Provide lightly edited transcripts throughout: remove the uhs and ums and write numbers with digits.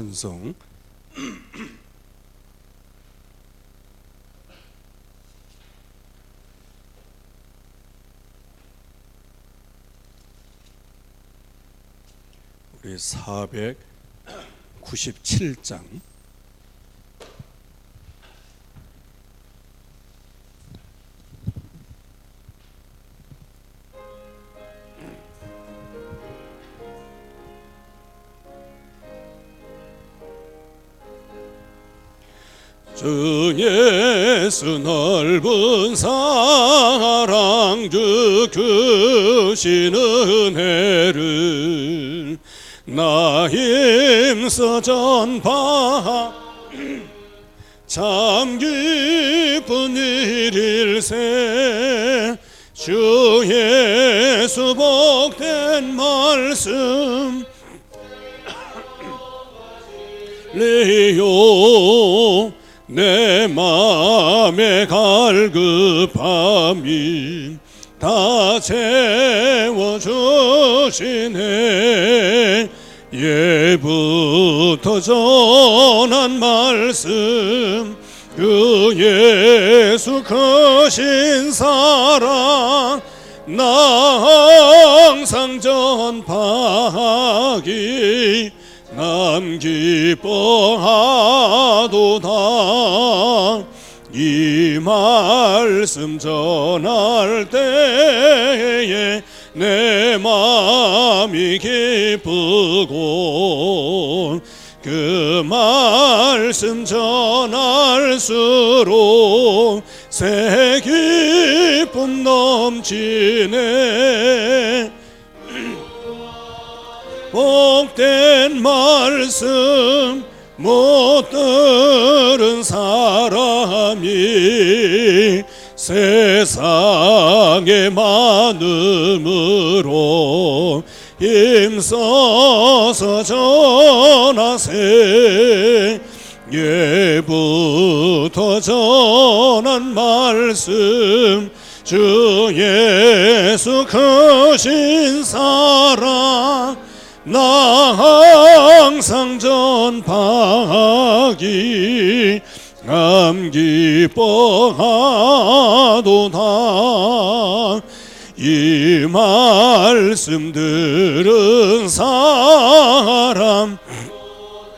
찬송 우리 497장 주 예수 넓은 사랑 주 크신 은혜를 나 힘써 전파 참 기쁜 일일세 주 예수 복된 말씀 리요 내 맘에 갈급함이 다 채워주시네 예부터 전한 말씀 그 예수 크신 사랑 나 항상 전파하기 남 기뻐하도다 이 말씀 전할 때에 내 마음이 기쁘고 그 말씀 전할수록 새 기쁨 넘치네 복된 말씀 못 들은 사람이 세상에 많음으로 힘써서 전하세 예부터 전한 말씀 주 예수 크신 사랑 나 항상 전파하기 남 기뻐하도다 이 말씀 들은 사람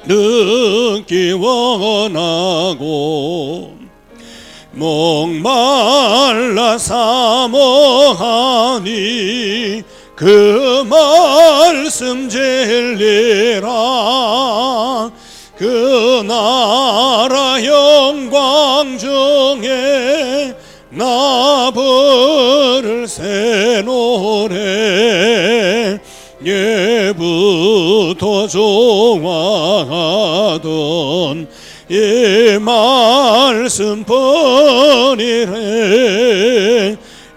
듣기 원하고 목말라 사모하니 그 말씀 진리라 그 나라 영광 중에 나 부를 새 노래 예부터 좋아하던 이 말씀뿐이래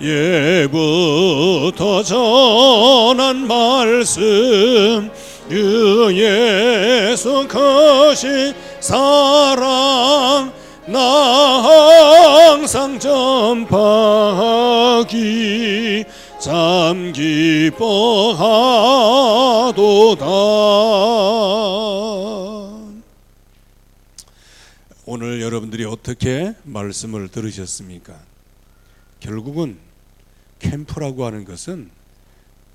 예부터 전한 말씀 그 예수 크신 사랑 나 항상 전파하기 참 기뻐하도다. 오늘 여러분들이 어떻게 말씀을 들으셨습니까? 결국은 캠프라고 하는 것은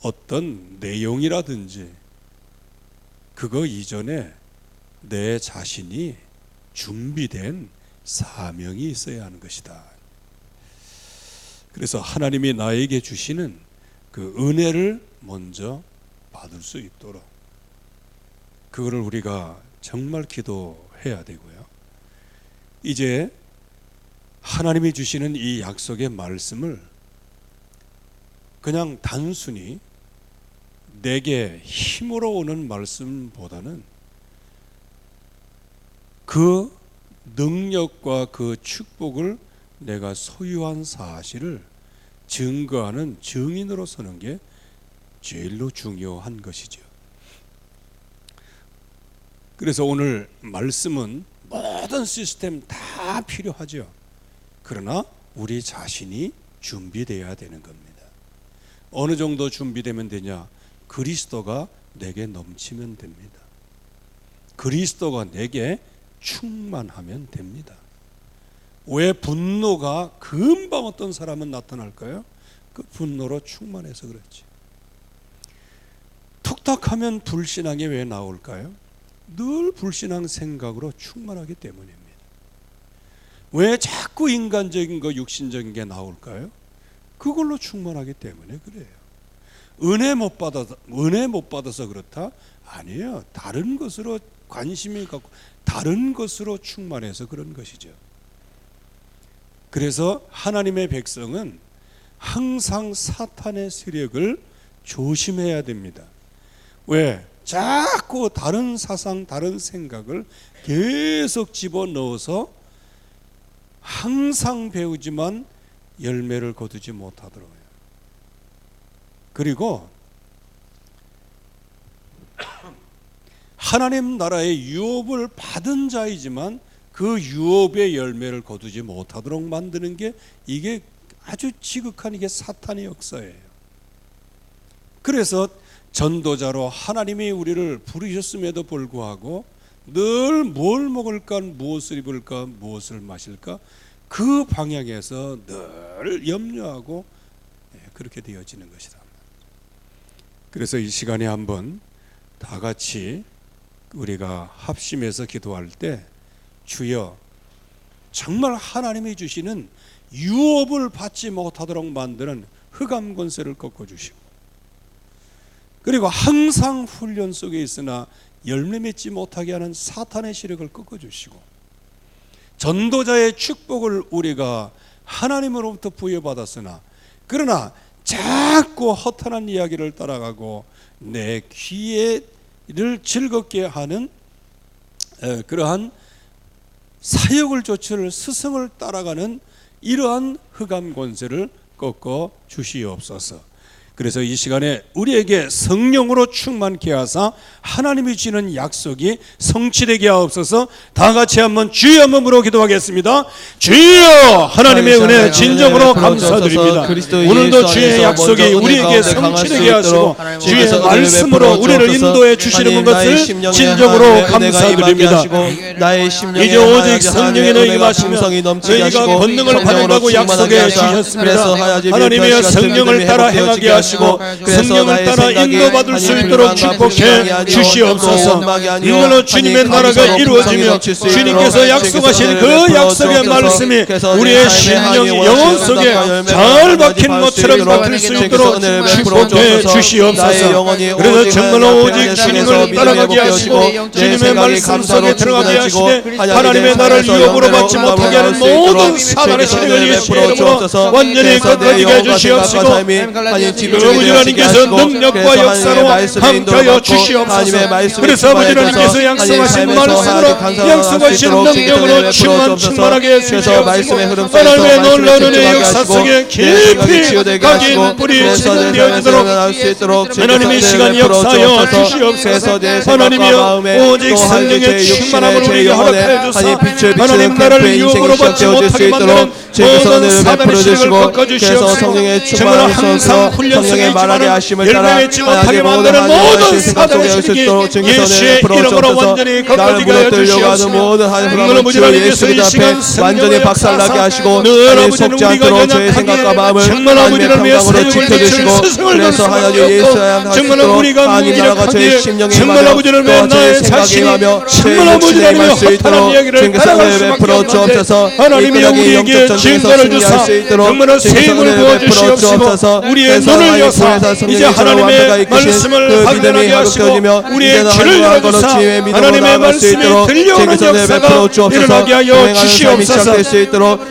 어떤 내용이라든지 그거 이전에 내 자신이 준비된 사명이 있어야 하는 것이다. 그래서 하나님이 나에게 주시는 그 은혜를 먼저 받을 수 있도록 그거를 우리가 정말 기도해야 되고요. 이제 하나님이 주시는 이 약속의 말씀을 그냥 단순히 내게 힘으로 오는 말씀보다는 그 능력과 그 축복을 내가 소유한 사실을 증거하는 증인으로 서는 게 제일로 중요한 것이죠. 그래서 오늘 말씀은 모든 시스템 다 필요하죠. 그러나 우리 자신이 준비되어야 되는 겁니다. 어느 정도 준비되면 되냐? 그리스도가 내게 넘치면 됩니다. 그리스도가 내게 충만하면 됩니다. 왜 분노가 금방 어떤 사람은 나타날까요? 그 분노로 충만해서 그렇지. 툭탁하면 불신앙이 왜 나올까요? 늘 불신앙 생각으로 충만하기 때문입니다. 왜 자꾸 인간적인 거, 육신적인 게 나올까요? 그걸로 충만하기 때문에 그래요. 은혜 못 받아서 그렇다? 아니에요. 다른 것으로 관심이 갖고 다른 것으로 충만해서 그런 것이죠. 그래서 하나님의 백성은 항상 사탄의 세력을 조심해야 됩니다. 왜? 자꾸 다른 사상, 다른 생각을 계속 집어넣어서 항상 배우지만 열매를 거두지 못하더라고요. 그리고 하나님 나라의 유업을 받은 자이지만 그 유업의 열매를 거두지 못하도록 만드는 게 이게 아주 지극한 이게 사탄의 역사예요. 그래서 전도자로 하나님이 우리를 부르셨음에도 불구하고 늘 뭘 먹을까, 무엇을 입을까, 무엇을 마실까 그 방향에서 늘 염려하고 그렇게 되어지는 것이다. 그래서 이 시간에 한번 다 같이 우리가 합심해서 기도할 때 주여 정말 하나님이 주시는 유업을 받지 못하도록 만드는 흑암 권세를 꺾어주시고 그리고 항상 훈련 속에 있으나 열매 맺지 못하게 하는 사탄의 시력을 꺾어주시고 전도자의 축복을 우리가 하나님으로부터 부여받았으나 그러나 자꾸 허탄한 이야기를 따라가고 내 귀를 즐겁게 하는 그러한 사역을 좇을 스승을 따라가는 이러한 흑암 권세를 꺾어 주시옵소서. 그래서 이 시간에 우리에게 성령으로 충만케 하사 하나님이 주시는 약속이 성취되게 하옵소서. 다 같이 한번 주여 한번 부르고 기도하겠습니다. 주여 하나님의 은혜 진정으로 감사드립니다. 오늘도 주의 약속이 우리에게 성취되게 하시고 주의 말씀으로 우리를 인도해 주시는 것을 진정으로 감사드립니다. 이제 오직 성령의 너희가 임하시며 너희가 권능을 받으라고 약속해 주셨습니다. 하나님의 성령을 따라 행하게 하시고 성령을 따라 인도받을 수 있도록 축복해 주시옵소서. 이걸로 주님의 나라가 이루어지며 주님께서 약속하신 그 약속의 말씀이 우리의 심령 영혼 속에 잘 박힌 것처럼 박힐 수 있도록 축복해 주시옵소서. 그래서 정말로 오직 주님을 따라가게 하시고 주님의 말씀 속에 들어가게 하시되 하나님의 나라를 유업으로 받지 못하게 하는 모든 사단의 시력을 예수님으로 완전히 꺾어지게 해주시옵시고 아버지 하나님께서 능력과 역사로 함께하여 주시옵소서. 그래서 아버지 하나님께서 약속하신 말씀으로 약속하신 능력으로 충만하게 해주시옵소서. 하나님의 놀라운 은혜의 역사 속에 깊이 각인 뿌리 지정되어지도록 하나님의 시간 역사하여 주시옵소서. 하나님이여 오직 성령의 충만함을 우리에게 허락하여 주사 하나님 나라를 유업으로 받지 못하게 만드는 모든 사단의 시력을 꺾어주시옵소서. 정말 항상 훈련 속에 말하게 하심을 따라 열매맺지 못하게 만드는 모든 사단의 시력이 예수의 이름으로 완전히 꺾어지게 하여 주시옵소서. 아버지 하나님께서 이 시간 완전히 박살나게 하시고 늘 속지 않도록 저의 생각과 마음을 하나님의 평강으로 지켜주시고 그래서 하나님 예수야 정말 우리가 하나님 나라가 저의 심령에 정말 아버지를 왜 나의 생각에 임하며 정말 아버지를 왜 수 있도록 따라갈 수밖에 없는데 하나님이 우리에게 증거를 주사 정말 세임을 부어주시옵시고 우리의 눈을 여사 이제 하나님의 말씀을 확인하게 하시고 우리의 귀를 열어주사 하나님의 말씀이 들려오는 역사가 일어나게 하여 주시옵소서.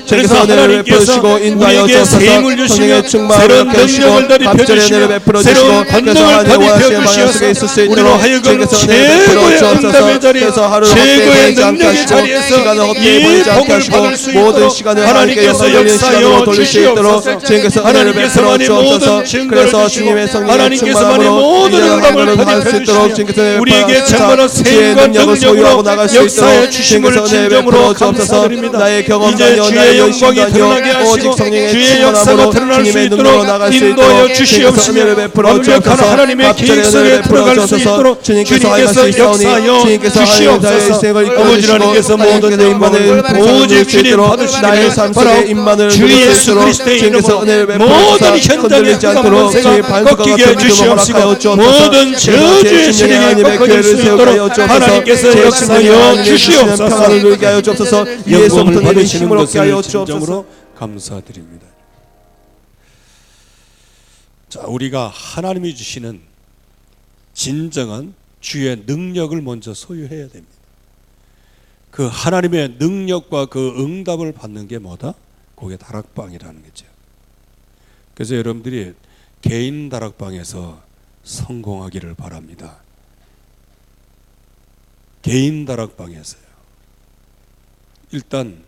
그래서 하나님께서 우리에게 세임을 주시며 새로운 능력을 더입혀주시며 새로운 권능을 더입혀주시어서 우리로 하여금 최고의 응답의 자리 최고의 능력의 자리에서 이 복을 받을 수 있도록 하나님께서 역사하여 주시옵소서. 하나님께서 모든 그래서 주님의 성령의 하나님께서만의 충만함으로 모든 응답을 할수 있도록 주님께서 우리에게 참만한 주의 생과 능력을 소유하고 나갈 수 역사에 있도록 주심을 주님께서 은혜를 진정으로 베풀어 주옵소서. 감사드립니다. 나의 경험이 이제 아니요 주의 나의 영광이 열심도 드러나게 아니요 오직 하시고 성령의 주의 역사가 충만함으로 드러날 수 주님의 있도록 능력으로 나갈 수 인도하여 있도록 주님께서 은혜를 주시옵시며 베풀어 완벽한 주옵소서. 하나님의 갑절의 계획 속에 은혜를 베풀어 들어갈 수 주옵소서. 있도록 주님께서 하실 수 주님께서 역사하여 있사오니 주님께서 주시옵소서. 아버지 하나님께서 모든 영광을 오직 주님 나의 삶 속에 임만을 주 누릴 예수 수 있도록 그리스도의 주님께서 이름으로 은혜를 베풀어 모든 주사 현장의 흔들리지 않도록 주의 흑암세가 반석과 꺾이게 같은 믿음을 해주시옵시고 허락하여 주옵소서. 모든 저주의 세력이 하나님의 꺾어질 교회를 수 세우게 하여 있도록 주옵소서. 하나님께서 제 역사하여 심령에 주시는 주시옵소서. 평안을 누리게 하여 주옵소서. 위에서부터 영광을 내린 받으시는 힘을 얻게 하여 것을 주옵소서. 진정으로 감사드립니다. 자, 우리가 하나님이 주시는 진정한 주의 능력을 먼저 소유해야 됩니다. 그 하나님의 능력과 그 응답을 받는 게 뭐다? 그게 다락방이라는 거죠. 그래서 여러분들이 개인 다락방에서 성공하기를 바랍니다. 개인 다락방에서요. 일단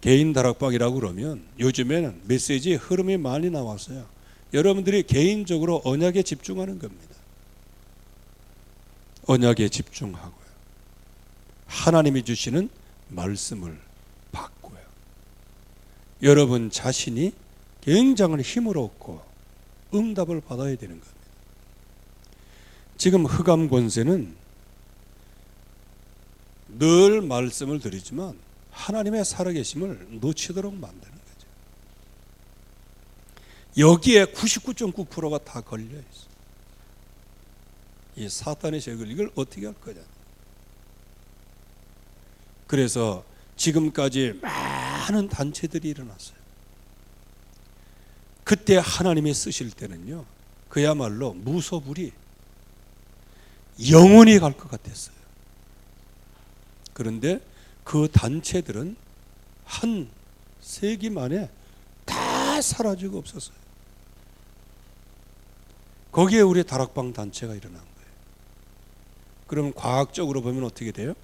개인 다락방이라고 그러면 요즘에는 메시지 흐름이 많이 나왔어요. 여러분들이 개인적으로 언약에 집중하는 겁니다. 언약에 집중하고요. 하나님이 주시는 말씀을 받고요. 여러분 자신이 굉장한 힘을 얻고 응답을 받아야 되는 겁니다. 지금 흑암 권세는 늘 말씀을 드리지만 하나님의 살아계심을 놓치도록 만드는 거죠. 여기에 99.9%가 다 걸려 있어요. 이 사탄의 세력을 이걸 어떻게 할 거냐. 그래서 지금까지 많은 단체들이 일어났어요. 그때 하나님이 쓰실 때는요, 그야말로 무소불위 영원히 갈 것 같았어요. 그런데 그 단체들은 한 세기 만에 다 사라지고 없었어요. 거기에 우리 다락방 단체가 일어난 거예요. 그럼 과학적으로 보면 어떻게 돼요?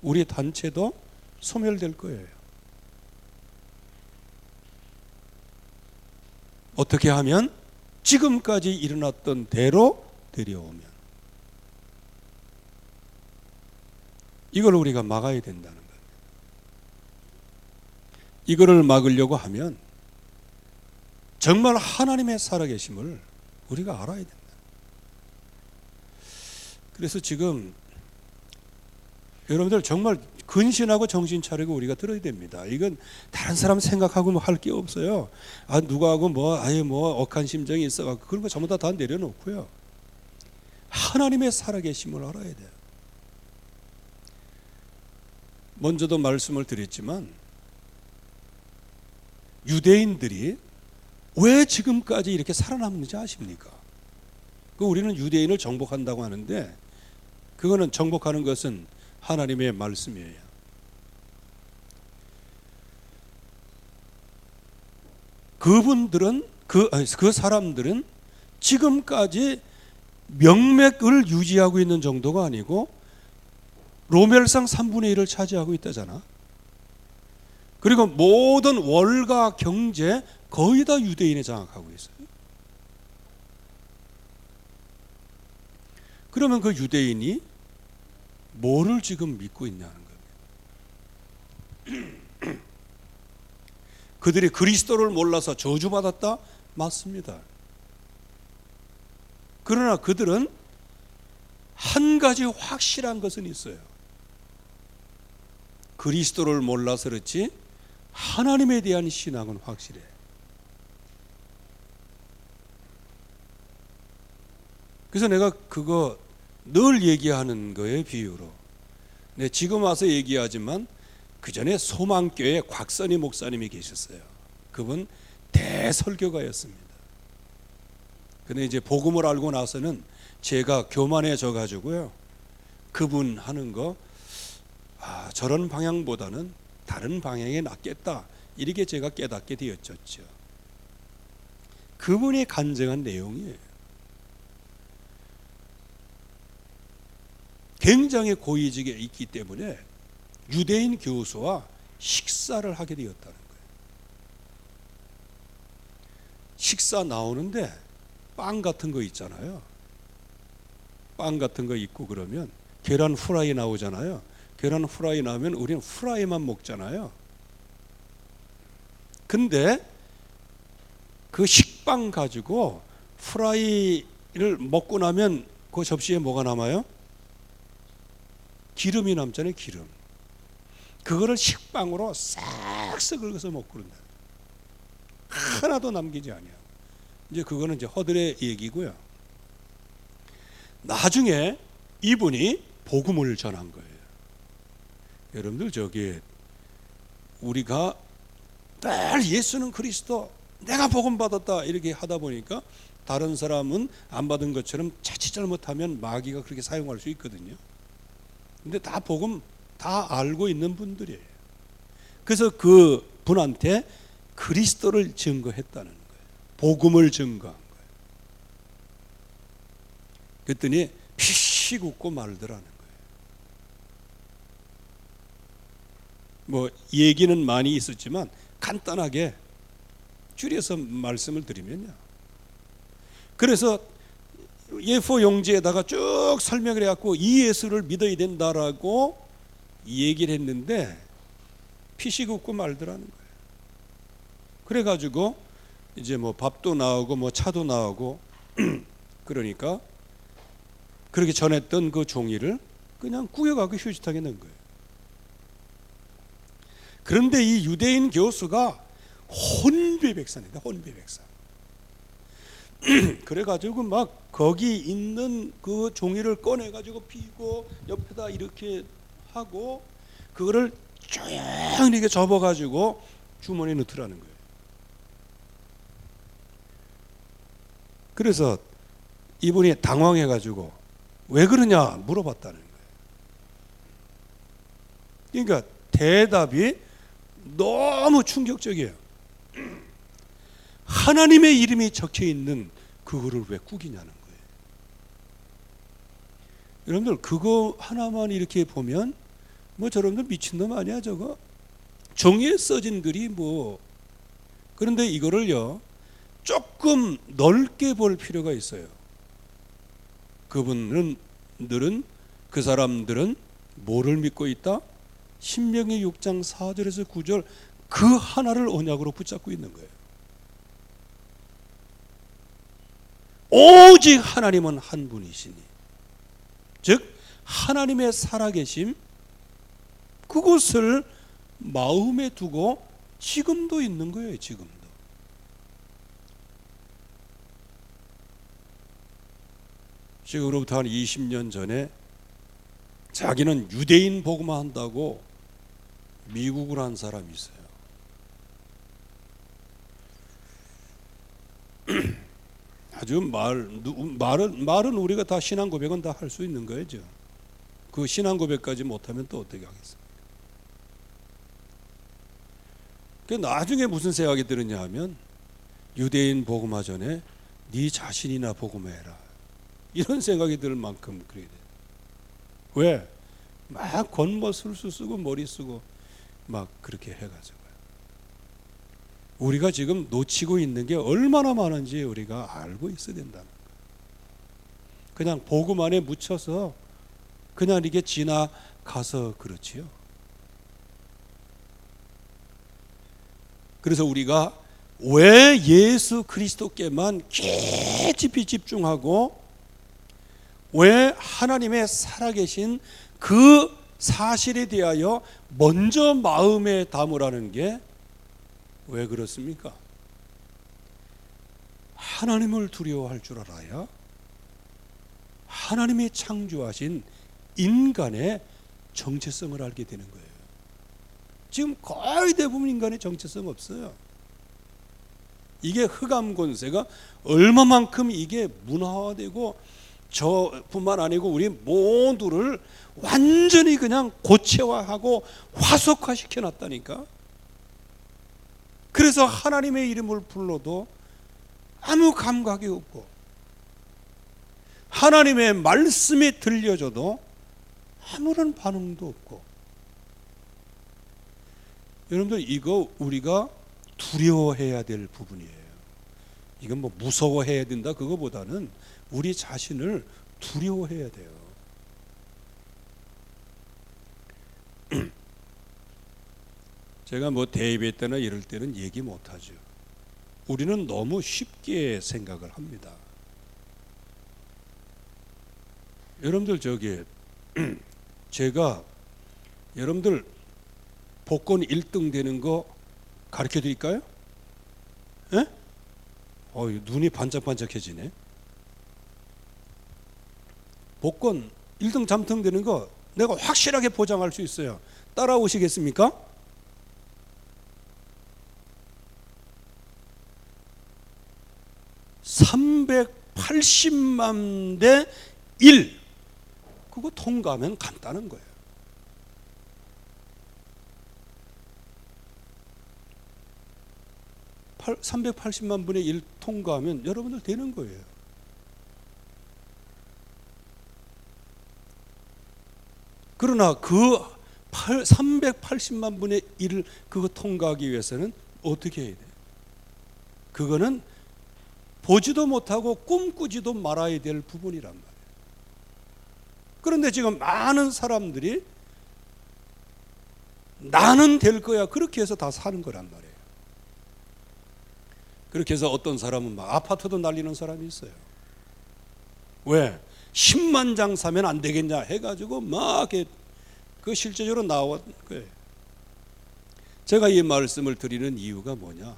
우리 단체도 소멸될 거예요. 어떻게 하면? 지금까지 일어났던 대로 데려오면. 이걸 우리가 막아야 된다는 거예요. 이거를 막으려고 하면 정말 하나님의 살아계심을 우리가 알아야 된다. 그래서 지금 여러분들 정말 근신하고 정신 차리고 우리가 들어야 됩니다. 이건 다른 사람 생각하고 뭐 할 게 없어요. 아, 누구하고 뭐 아예 뭐 억한 심정이 있어갖고 그런 거 전부 다 내려놓고요. 하나님의 살아계심을 알아야 돼요. 먼저도 말씀을 드렸지만 유대인들이 왜 지금까지 이렇게 살아남는지 아십니까? 그 우리는 유대인을 정복한다고 하는데 그거는 정복하는 것은 하나님의 말씀이에요. 그분들은 그 사람들은 지금까지 명맥을 유지하고 있는 정도가 아니고 로멜상 3분의 1을 차지하고 있다잖아. 그리고 모든 월가 경제 거의 다 유대인이 장악하고 있어요. 그러면 그 유대인이 뭐를 지금 믿고 있냐는 겁니다. 그들이 그리스도를 몰라서 저주받았다? 맞습니다. 그러나 그들은 한 가지 확실한 것은 있어요. 그리스도를 몰라서 그렇지 하나님에 대한 신앙은 확실해. 그래서 내가 그거 늘 얘기하는 거에 비유로, 네, 지금 와서 얘기하지만 그 전에 소망교회 곽선희 목사님이 계셨어요. 그분 대설교가였습니다. 근데 이제 복음을 알고 나서는 제가 교만해져 가지고요, 그분 하는 거 저런 방향보다는 다른 방향에 낫겠다, 이렇게 제가 깨닫게 되었죠. 그분이 간증한 내용이에요. 굉장히 고위직에 있기 때문에 유대인 교수와 식사를 하게 되었다는 거예요. 식사 나오는데 빵 같은 거 있잖아요. 빵 같은 거 있고 그러면 계란 후라이 나오잖아요. 계란 후라이 나오면 우리는 후라이만 먹잖아요. 근데 그 식빵 가지고 후라이를 먹고 나면 그 접시에 뭐가 남아요? 기름이 남잖아요. 기름. 그거를 식빵으로 싹싹 긁어서 먹고 그런다. 하나도 남기지 아니야. 이제 그거는 이제 허들의 얘기고요. 나중에 이분이 복음을 전한 거예요. 여러분들 저기 우리가 늘 예수는 그리스도, 내가 복음 받았다 이렇게 하다 보니까 다른 사람은 안 받은 것처럼 자칫 잘못하면 마귀가 그렇게 사용할 수 있거든요. 근데 다 복음 다 알고 있는 분들이에요. 그래서 그 분한테 그리스도를 증거했다는 거예요. 복음을 증거한 거예요. 그랬더니 피식 웃고 말더라는 거예요. 뭐 얘기는 많이 있었지만 간단하게 줄여서 말씀을 드리면요. 그래서 A4 용지에다가 쭉 설명을 해갖고 이 예수를 믿어야 된다라고 얘기를 했는데 피식 웃고 말더라는 거예요. 그래가지고 이제 뭐 밥도 나오고 뭐 차도 나오고 그러니까 그렇게 전했던 그 종이를 그냥 구겨가고 휴지통에 넣은 거예요. 그런데 이 유대인 교수가 혼비백산이다. 혼비백산. 그래가지고 막 거기 있는 그 종이를 꺼내가지고 피고 옆에다 이렇게 하고 그거를 조용히 이렇게 접어가지고 주머니에 넣더라는 거예요. 그래서 이분이 당황해가지고 왜 그러냐 물어봤다는 거예요. 그러니까 대답이 너무 충격적이에요. 하나님의 이름이 적혀 있는 그거를 왜 구기냐는 거예요. 여러분들 그거 하나만 이렇게 보면 뭐 저러분들 미친놈 아니야 저거? 종이에 써진 글이 뭐. 그런데 이거를요 조금 넓게 볼 필요가 있어요. 그분들은 그 사람들은 뭐를 믿고 있다? 신명기 6장 4절에서 9절 그 하나를 언약으로 붙잡고 있는 거예요. 오직 하나님은 한 분이시니, 즉 하나님의 살아계심, 그것을 마음에 두고 지금도 있는 거예요. 지금도. 지금으로부터 한 20년 전에 자기는 유대인 복음만 한다고 미국을 한 사람이 있어요. 아주 말은 우리가 다 신앙 고백은 다 할 수 있는 거죠. 그 신앙 고백까지 못하면 또 어떻게 하겠습니까? 그 나중에 무슨 생각이 들었냐 하면 유대인 복음화 전에 네 자신이나 복음해라 이런 생각이 들 만큼 그래야 돼요. 왜? 막 겉멋술수 쓰고 머리 쓰고 막 그렇게 해가지고요. 우리가 지금 놓치고 있는 게 얼마나 많은지 우리가 알고 있어야 된다는 거예요. 그냥 복음 안에 묻혀서 그냥 이게 지나가서 그렇지요. 그래서 우리가 왜 예수 그리스도께만 깊이 집중하고 왜 하나님의 살아계신 그 사실에 대하여 먼저 마음에 담으라는 게 왜 그렇습니까? 하나님을 두려워할 줄 알아야 하나님이 창조하신 인간의 정체성을 알게 되는 거예요. 지금 거의 대부분 인간의 정체성 없어요. 이게 흑암 권세가 얼마만큼 이게 문화화되고 저뿐만 아니고 우리 모두를 완전히 그냥 고체화하고 화석화시켜 놨다니까. 그래서 하나님의 이름을 불러도 아무 감각이 없고 하나님의 말씀이 들려줘도 아무런 반응도 없고. 여러분들 이거 우리가 두려워해야 될 부분이에요. 이건 뭐 무서워해야 된다 그거보다는 우리 자신을 두려워해야 돼요. 제가 뭐 대입회 때나 이럴 때는 얘기 못하죠. 우리는 너무 쉽게 생각을 합니다. 여러분들 제가 여러분들 복권 1등 되는 거 가르쳐 드릴까요? 예? 눈이 반짝반짝해지네. 복권 1등 당첨되는 거 내가 확실하게 보장할 수 있어요. 따라오시겠습니까? (380만 대 1) 그거 통과하면 간단한 거예요. (380만 분의 1) 통과하면 여러분들 되는 거예요. 그러나 그 380만 분의 1을 그거 통과하기 위해서는 어떻게 해야 돼요? 그거는 보지도 못하고 꿈꾸지도 말아야 될 부분이란 말이에요. 그런데 지금 많은 사람들이 나는 될 거야 그렇게 해서 다 사는 거란 말이에요. 그렇게 해서 어떤 사람은 막 아파트도 날리는 사람이 있어요. 왜? 10만 장 사면 안 되겠냐 해가지고 막 그 실제적으로 나온 거예요. 제가 이 말씀을 드리는 이유가 뭐냐?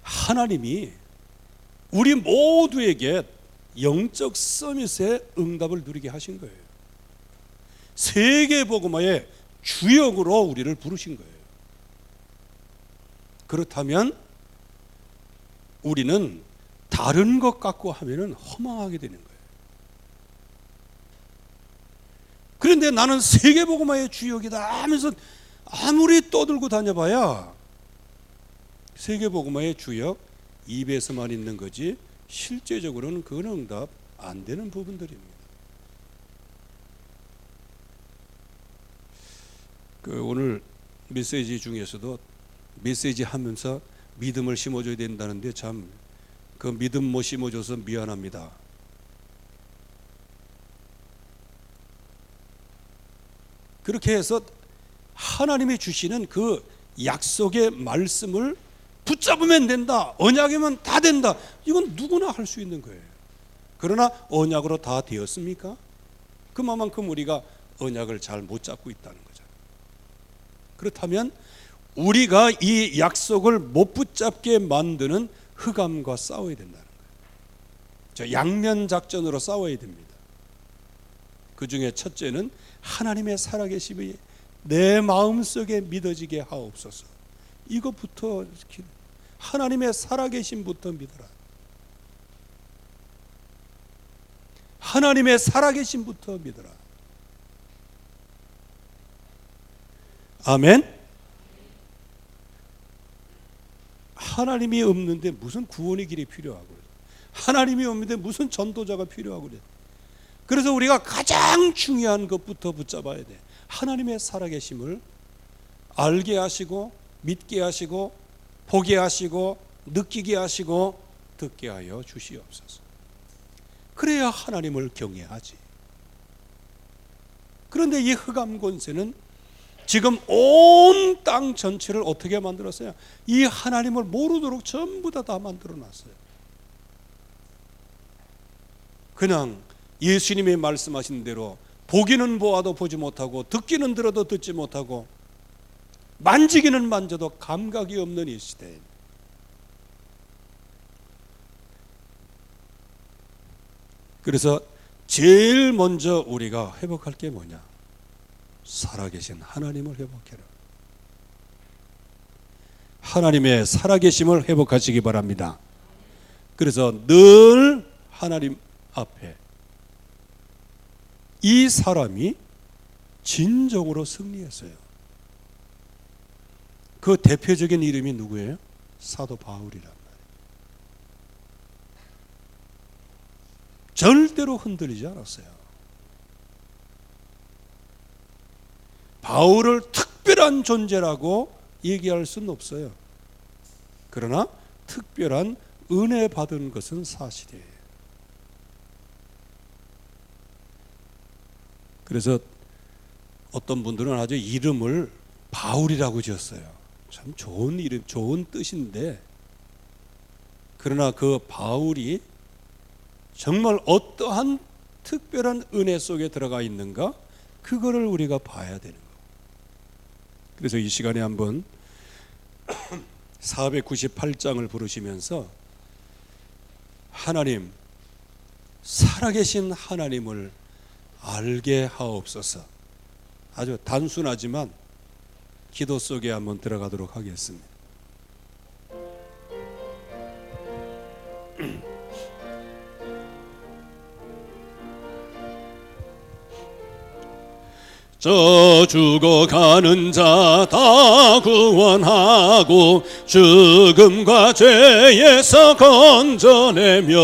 하나님이 우리 모두에게 영적 서밋의 응답을 누리게 하신 거예요. 세계복음화의 주역으로 우리를 부르신 거예요. 그렇다면 우리는 다른 것 갖고 하면은 허망하게 되는 거예요. 그런데 나는 세계복음화의 주역이다 하면서 아무리 떠들고 다녀봐야 세계복음화의 주역 입에서만 있는 거지 실제적으로는 그건 응답 안 되는 부분들입니다. 오늘 메시지 중에서도 메시지 하면서 믿음을 심어줘야 된다는데 참 그 믿음 못 심어줘서 미안합니다. 그렇게 해서 하나님이 주시는 그 약속의 말씀을 붙잡으면 된다. 언약이면 다 된다. 이건 누구나 할 수 있는 거예요. 그러나 언약으로 다 되었습니까? 그만큼 우리가 언약을 잘 못 잡고 있다는 거죠. 그렇다면 우리가 이 약속을 못 붙잡게 만드는 흑암과 싸워야 된다는 거예요. 양면 작전으로 싸워야 됩니다. 그 중에 첫째는 하나님의 살아계심이 내 마음속에 믿어지게 하옵소서. 이것부터 하나님의 살아계심부터 믿어라. 하나님의 살아계심부터 믿어라. 아멘. 하나님이 없는데 무슨 구원의 길이 필요하고, 하나님이 없는데 무슨 전도자가 필요하고 그래. 그래서 우리가 가장 중요한 것부터 붙잡아야 돼. 하나님의 살아계심을 알게 하시고 믿게 하시고 보게 하시고 느끼게 하시고 듣게 하여 주시옵소서. 그래야 하나님을 경외하지. 그런데 이 흑암 권세는 지금 온 땅 전체를 어떻게 만들었어요? 이 하나님을 모르도록 전부 다 만들어 놨어요. 그냥 예수님이 말씀하신 대로 보기는 보아도 보지 못하고 듣기는 들어도 듣지 못하고 만지기는 만져도 감각이 없는 이 시대에 그래서 제일 먼저 우리가 회복할 게 뭐냐? 살아계신 하나님을 회복해라. 하나님의 살아계심을 회복하시기 바랍니다. 그래서 늘 하나님 앞에 이 사람이 진정으로 승리했어요. 그 대표적인 이름이 누구예요? 사도 바울이란 말이에요. 절대로 흔들리지 않았어요. 바울을 특별한 존재라고 얘기할 수는 없어요. 그러나 특별한 은혜 받은 것은 사실이에요. 그래서 어떤 분들은 아주 이름을 바울이라고 지었어요. 참 좋은 이름, 좋은 뜻인데, 그러나 그 바울이 정말 어떠한 특별한 은혜 속에 들어가 있는가, 그거를 우리가 봐야 되는 거예요. 그래서 이 시간에 한번 498장을 부르시면서 하나님, 살아계신 하나님을 알게 하옵소서. 아주 단순하지만 기도 속에 한번 들어가도록 하겠습니다. 저 죽어가는 자 다 구원하고 죽음과 죄에서 건져내며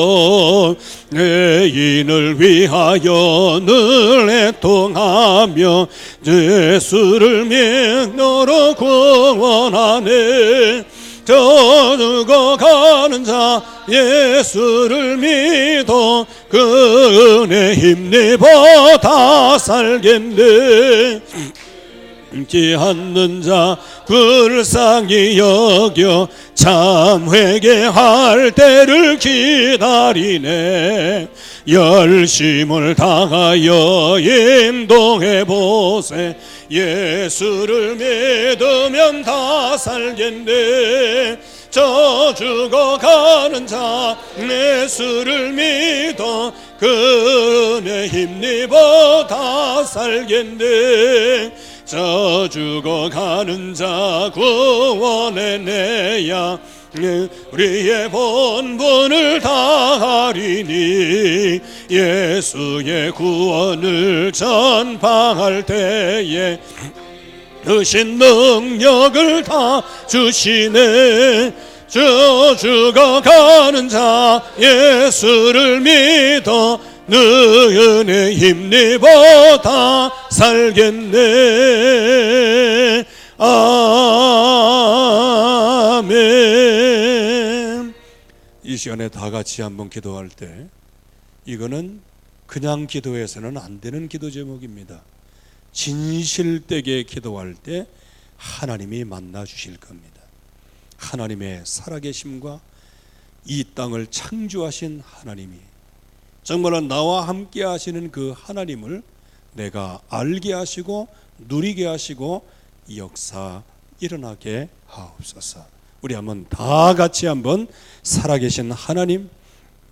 의인을 위하여 늘 애통하며 예수를 믿노로 구원하네. 저 죽어가는 자 예수를 믿어 그 은혜 힘입어 다 살겠네. 잊지 않는 자 불쌍히 여겨 참 회개할 때를 기다리네. 열심을 다하여 인도해 보세. 예수를 믿으면 다 살겠네. 저 죽어가는 자 예수를 믿어 그 은혜 힘입어 다 살겠네. 저 죽어가는 자 구원해내야 우리의 본분을 다하리니. 예수의 구원을 전파할 때에 주신 능력을 다 주시네. 저 죽어가는 자 예수를 믿어 너 은혜 힘입어 다 살겠네. 아멘. 이 시간에 다 같이 한번 기도할 때, 이거는 그냥 기도해서는 안 되는 기도 제목입니다. 진실되게 기도할 때 하나님이 만나 주실 겁니다. 하나님의 살아계심과 이 땅을 창조하신 하나님이, 정말로 나와 함께 하시는 그 하나님을 내가 알게 하시고 누리게 하시고 역사 일어나게 하옵소서. 우리 한번 다 같이 한번 살아계신 하나님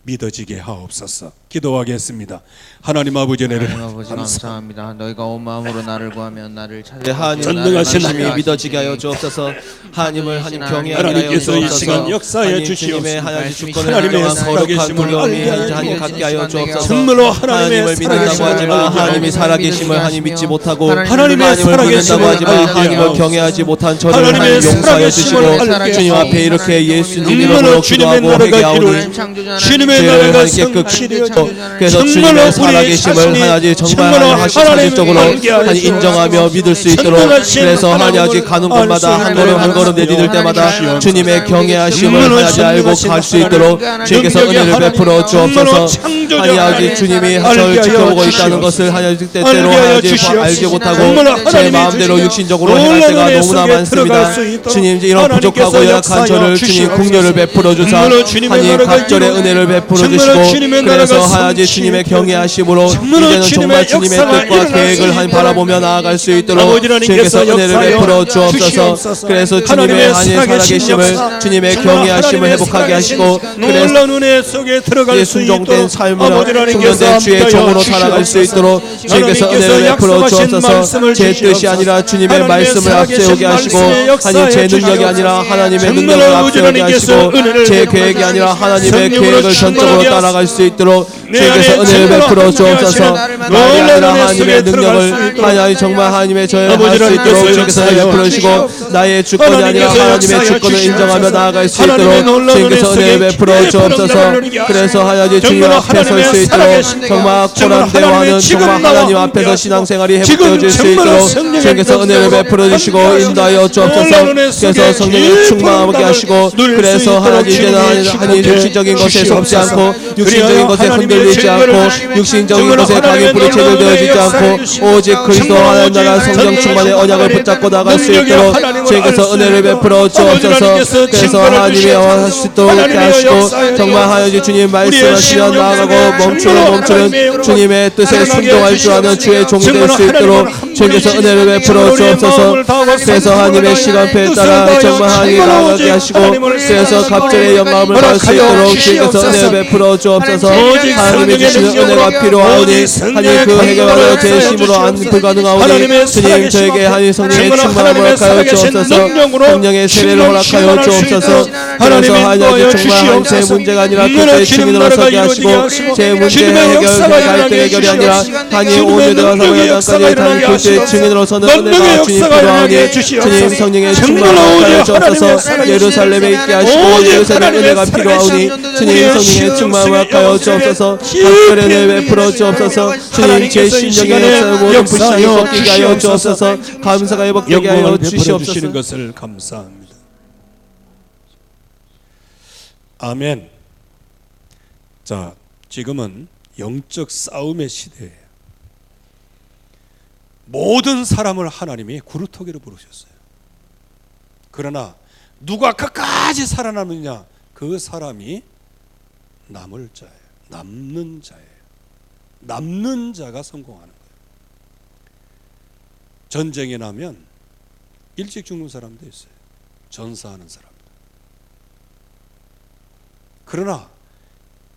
믿어지게 하옵소서. 기도하겠습니다. 하나님 아버지, 은혜를 감사합니다. 너희가 온 마음으로 나를 구하면 나를 찾으 하나님을 하나님이 믿어지게 하여 주옵소서. 하나님을 하나님 경외하게 하여 하나님께서 이 주옵소서. 시간 역사에 주시옵소서. 하나님 주권을 하나님의 인정한 거룩한 살아계심을 물러움이 알게 하나님 갖게 하여 주옵소서. 정말로 하나님의 믿는다고 살아계심을 하지만 알게 하나님이 하여 살아계심을 하나님 믿지 못하고 하나님의 하나님을 믿는다고 살아계심을 하지만 알게 하나님을 하옵소서. 경외하지 못한 저를 하나님의 하나님 용서하여 살아계심을 주시고 알게 주님 앞에 하옵소서. 이렇게 예수님 정말로 이름으로 주님의 기도하고 나라가 회개하오니 이루어지고 주님의 죄를 나라가 하나님께 성취되어 극히되어 그래서 정말로 주님의 우리 살아계심을 자신이 하나님 정말 정말로 하나님 하나님을 사실적으로 알게 하여 하나님 인정하며 믿을 수 있도록, 정말하신 그래서 하나님 아직 하나님을 가는 알 곳마다 수 한 있도록 걸음 한 걸음 하나님 내디딜 때마다 하나님 주님의 정말로 경외하심을 하나님 알고 갈 수 있도록 주님께서 은혜를 베풀어 주옵소서. 하나님 아직 주님이 저를 지켜보고 있다는 것을 하나님 때때로 하나님 알지 못하고 제 마음대로 육신적으로 행할 때가 너무나 많습니다. 주님 이런 부족하고 연약한 저를 주님 긍휼을 베풀어 주사 하나님 각절의 은혜를 베풀어 주시고, 그래서 하나님 주님의 경외하심으로 이제는 정말 주님의 뜻과 계획을 바라보며 나아갈 수 있도록 주님께서 은혜를 베풀어 주옵소서. 그래서 주님의 하나님 살아계심을 주님의 경외하심을 회복하게 하시고, 그래서 예 순종된 삶으로 충전된 주의 종으로 살아갈 수 있도록 주님께서 은혜를 베풀어 주옵소서. 제 뜻이 아니라 주님의 말씀을 앞세우게 하시고, 하나님 제 능력이 아니라 하나님의 능력을 앞세우게 하시고, 제 계획이 아니라 하나님의 계획을 전적으로 따라갈 수 있도록 주님께서 은혜를 베풀어 주옵소서. 말이 아니라 하나님의 능력을 하나님 정말 하나님의 저에 할 수 있도록 주님께서 베풀어 주시고 나의 주권이 아니라 하나님의 주권을 인정하며 나아갈 수 있도록 주님께서 은혜를 베풀어 주옵소서. 그래서 하나님 주님 앞에 설 수 있도록 정말 악고난 대화는 정말 하나님 앞에서 신앙생활이 회복되어질 수 있도록 주님께서 은혜를 베풀어 주시고 인도하여 주옵소서. 그래서 성령의 충만하게 하시고 그래서 하나님 이제는 하나님 육신적인 것에 속지 않고 육신적인 것에 흔들리지 않고 육신적인 것에 강히 불이 체질되어지지 않고 오직 그리스도 하나님 나라 성령 충만의 언약을 붙잡고 나갈 수 있도록 주님께서 은혜를 베풀어 주옵소서. 그래서 하나님이 할 수 있도록 이렇게 하시고 정말 하나님 주님 말씀하시며 나아가고 멈추는 주님의 뜻에 순종할 줄 아는 주의 종이 될 수 있도록 주님께서 은혜를 베풀어 주옵소서. 그래서 하나님의 시간표에 따라 정말 하나님 나아가게 하시고 그래서 갑절의 영광을 받을 수 있도록 주님께서 은혜를 베풀어 주옵소서. 하나님이 주시는 은혜가 필요하오니 하나님 그 해결하여 제 힘으로 안 불가능하오니 주님 저에게 하나님 성령의 충만을 허락하여 주옵소서. 성령의 세례를 허락하여 주옵소서. 그래서 하나님 정말 하나님 제 문제가 아니라 그때의 증인으로 서게 하시고 제 문제 해결 갈등 해결이 아니라 하나님 오늘과 사랑까지 다니 그때의 증인으로서는 은혜가 주님 필요하오니 주님 성령의 충만을 허락하여 주옵소서. 예루살렘에 있게 하시고 예루살렘 은혜가 필요하오니 주님 성령의 충만을 허락하여 주옵소서. 각별의 은혜 베풀어 주옵소서. 주님 제 심령의 역사를 모든 불쌍히 벗기게 하여 주옵소서. 감사가 회복되게 하여 주시옵소서. 것을 감사합니다. 아멘. 자, 지금은 영적 싸움의 시대예요. 모든 사람을 하나님이 구루토기로 부르셨어요. 그러나 누가 끝까지 살아남느냐? 그 사람이 남을 자예요. 남는 자예요. 남는 자가 성공하는 거예요. 전쟁이 나면 일찍 죽는 사람도 있어요. 전사하는 사람도. 그러나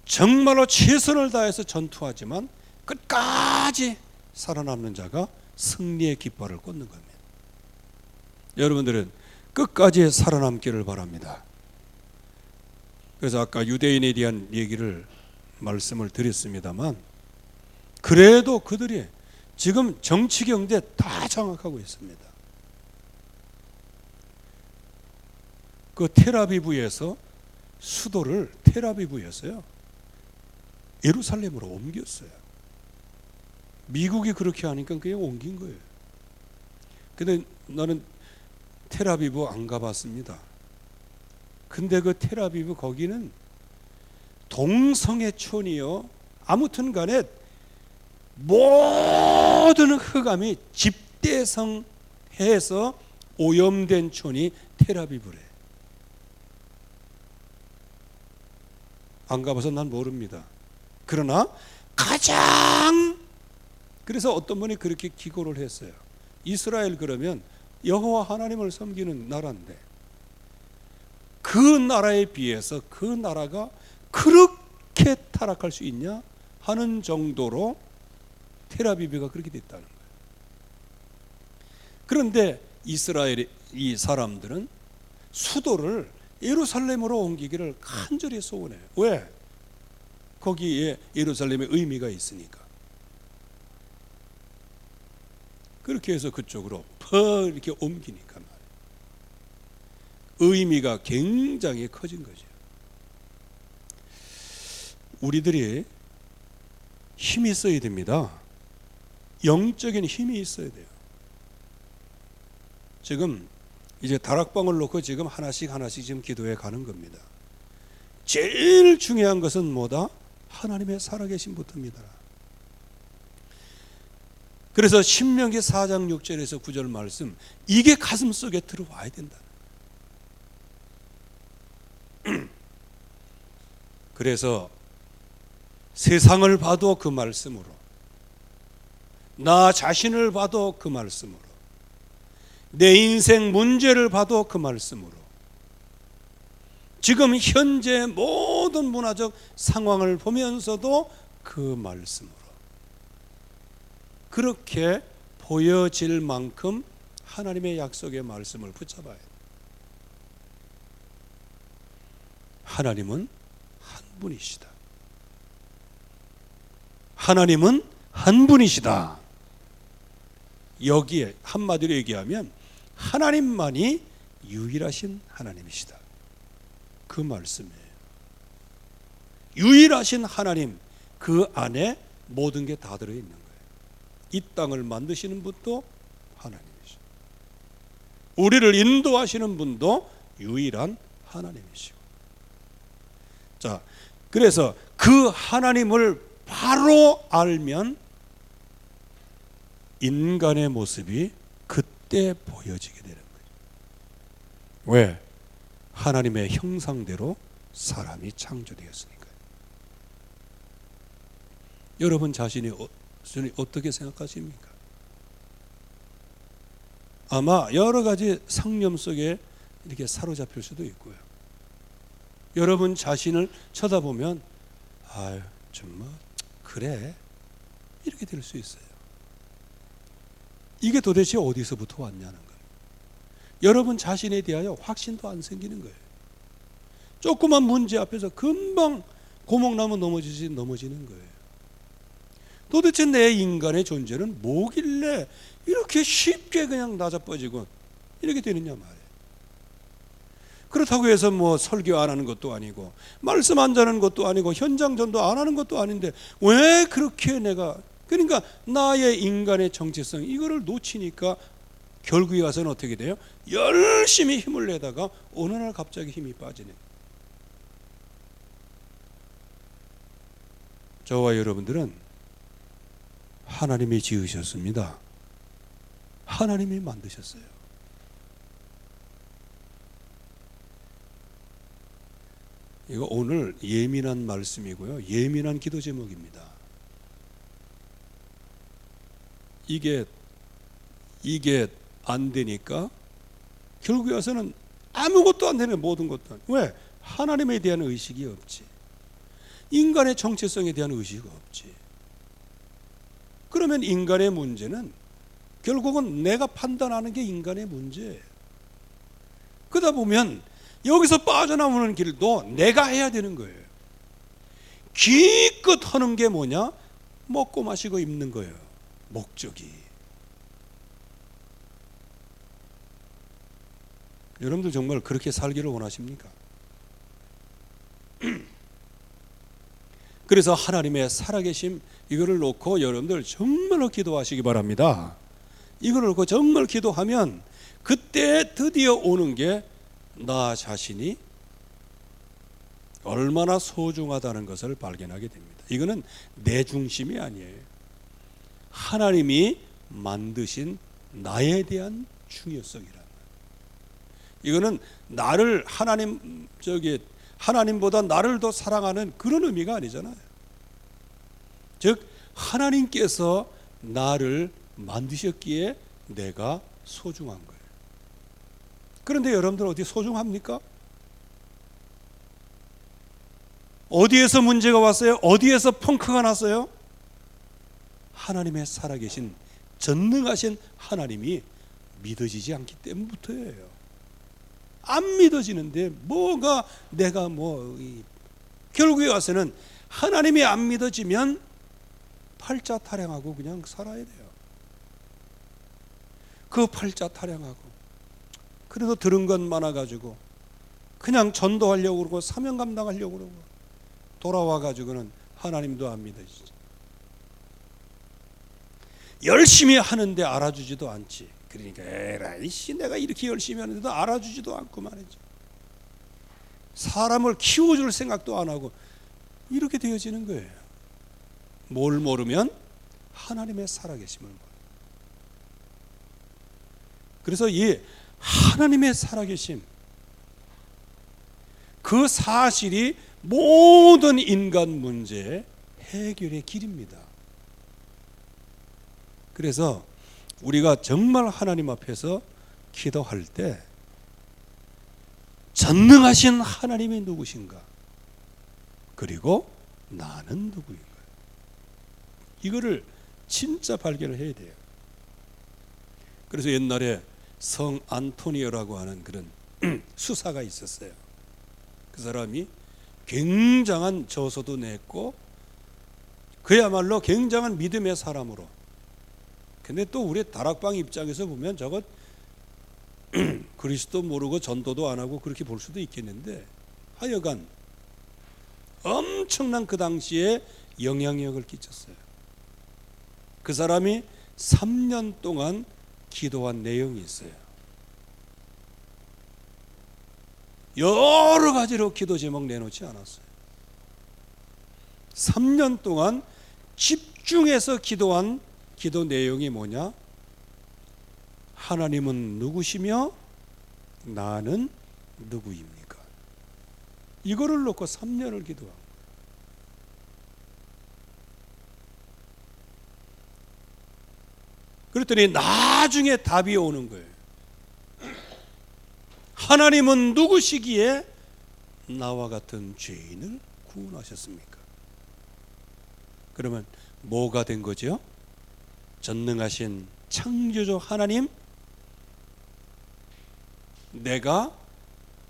정말로 최선을 다해서 전투하지만 끝까지 살아남는 자가 승리의 깃발을 꽂는 겁니다. 여러분들은 끝까지 살아남기를 바랍니다. 그래서 아까 유대인에 대한 얘기를 말씀을 드렸습니다만 그래도 그들이 지금 정치 경제 다 장악하고 있습니다. 그 텔아비브에서 수도를 텔아비브에서요 예루살렘으로 옮겼어요. 미국이 그렇게 하니까 그냥 옮긴 거예요. 근데 나는 텔아비브 안 가봤습니다. 근데 그 텔아비브 거기는 동성애 촌이요. 아무튼 간에 모든 흑암이 집대성해서 오염된 촌이 텔아비브래. 안 가봐서 난 모릅니다. 그러나 그래서 어떤 분이 그렇게 기고를 했어요. 이스라엘 그러면 여호와 하나님을 섬기는 나라인데 그 나라에 비해서 그 나라가 그렇게 타락할 수 있냐 하는 정도로 텔아비브가 그렇게 됐다는 거예요. 그런데 이스라엘의 이 사람들은 수도를 예루살렘으로 옮기기를 간절히 소원해요. 왜? 거기에 예루살렘의 의미가 있으니까. 그렇게 해서 그쪽으로 이렇게 옮기니까 말이에요. 의미가 굉장히 커진 거죠. 우리들이 힘이 있어야 됩니다. 영적인 힘이 있어야 돼요. 지금 이제 다락방을 놓고 지금 하나씩 지금 기도해 가는 겁니다. 제일 중요한 것은 뭐다? 하나님의 살아계신 붙습니다. 그래서 신명기 4장 6절에서 9절 말씀 이게 가슴 속에 들어와야 된다. 그래서 세상을 봐도 그 말씀으로 나 자신을 봐도 그 말씀으로 내 인생 문제를 봐도 그 말씀으로 지금 현재 모든 문화적 상황을 보면서도 그 말씀으로 그렇게 보여질 만큼 하나님의 약속의 말씀을 붙잡아야 돼요. 하나님은 한 분이시다. 하나님은 한 분이시다. 여기에 한마디로 얘기하면 하나님만이 유일하신 하나님이시다. 그 말씀이에요. 유일하신 하나님, 그 안에 모든 게 다 들어있는 거예요. 이 땅을 만드시는 분도 하나님이시고, 우리를 인도하시는 분도 유일한 하나님이시고. 자, 그래서 그 하나님을 바로 알면 인간의 모습이 그때 보여지게 되는 거예요. 왜? 하나님의 형상대로 사람이 창조되었으니까요. 여러분 자신이 어떻게 생각하십니까? 아마 여러 가지 상념 속에 이렇게 사로잡힐 수도 있고요. 여러분 자신을 쳐다보면 아유 정말 그래 이렇게 될 수 있어요. 이게 도대체 어디서부터 왔냐는 거예요. 여러분 자신에 대하여 확신도 안 생기는 거예요. 조그만 문제 앞에서 금방 고목나무 넘어지는 거예요. 도대체 내 인간의 존재는 뭐길래 이렇게 쉽게 그냥 낮아빠지고 이렇게 되느냐 말이에요. 그렇다고 해서 뭐 설교 안 하는 것도 아니고 말씀 안 전하는 것도 아니고 현장 전도 안 하는 것도 아닌데 왜 그렇게 내가, 그러니까 나의 인간의 정체성 이거를 놓치니까 결국에 가서는 어떻게 돼요? 열심히 힘을 내다가 어느 날 갑자기 힘이 빠지네. 저와 여러분들은 하나님이 지으셨습니다. 하나님이 만드셨어요. 이거 오늘 예민한 말씀이고요. 예민한 기도 제목입니다. 이게 안 되니까 결국에 와서는 아무것도 안 되는, 모든 것도. 왜? 하나님에 대한 의식이 없지. 인간의 정체성에 대한 의식이 없지. 그러면 인간의 문제는 결국은 내가 판단하는 게 인간의 문제예요. 그러다 보면 여기서 빠져나오는 길도 내가 해야 되는 거예요. 기껏 하는 게 뭐냐? 먹고 마시고 입는 거예요. 목적이. 여러분들 정말 그렇게 살기를 원하십니까? 그래서 하나님의 살아계심 이거를 놓고 여러분들 정말로 기도하시기 바랍니다. 이거를 놓고 정말 기도하면 그때 드디어 오는 게 나 자신이 얼마나 소중하다는 것을 발견하게 됩니다. 이거는 내 중심이 아니에요. 하나님이 만드신 나에 대한 중요성이란 말이에요. 이거는 나를 하나님보다 나를 더 사랑하는 그런 의미가 아니잖아요. 즉 하나님께서 나를 만드셨기에 내가 소중한 거예요. 그런데 여러분들 어디 소중합니까? 어디에서 문제가 왔어요? 어디에서 펑크가 났어요? 하나님의 살아계신 전능하신 하나님이 믿어지지 않기 때문부터예요. 안 믿어지는데 뭐가 내가 결국에 와서는 하나님이 안 믿어지면 팔자 타령하고 그냥 살아야 돼요. 그 팔자 타령하고 그래도 들은 것 많아가지고 그냥 전도하려고 그러고 사명 감당하려고 그러고 돌아와가지고는 하나님도 안 믿어지죠. 열심히 하는데 알아주지도 않지. 그러니까 에라이 씨 내가 이렇게 열심히 하는데도 알아주지도 않고 말이죠. 사람을 키워줄 생각도 안 하고 이렇게 되어지는 거예요. 뭘 모르면 하나님의 살아계심을 모르고. 그래서 이 하나님의 살아계심 그 사실이 모든 인간 문제의 해결의 길입니다. 그래서 우리가 정말 하나님 앞에서 기도할 때 전능하신 하나님이 누구신가? 그리고 나는 누구인가? 이거를 진짜 발견을 해야 돼요. 그래서 옛날에 성 안토니오라고 하는 그런 수사가 있었어요. 그 사람이 굉장한 저서도 냈고 그야말로 굉장한 믿음의 사람으로. 근데 또 우리 다락방 입장에서 보면 저것 그리스도 모르고 전도도 안 하고 그렇게 볼 수도 있겠는데, 하여간 엄청난 그 당시에 영향력을 끼쳤어요. 그 사람이 3년 동안 기도한 내용이 있어요. 여러 가지로 기도 제목 내놓지 않았어요. 3년 동안 집중해서 기도한 기도 내용이 뭐냐? 하나님은 누구시며 나는 누구입니까? 이거를 놓고 3년을 기도한 거예요. 그랬더니 나중에 답이 오는 거예요. 하나님은 누구시기에 나와 같은 죄인을 구원하셨습니까? 그러면 뭐가 된 거죠? 전능하신 창조주 하나님, 내가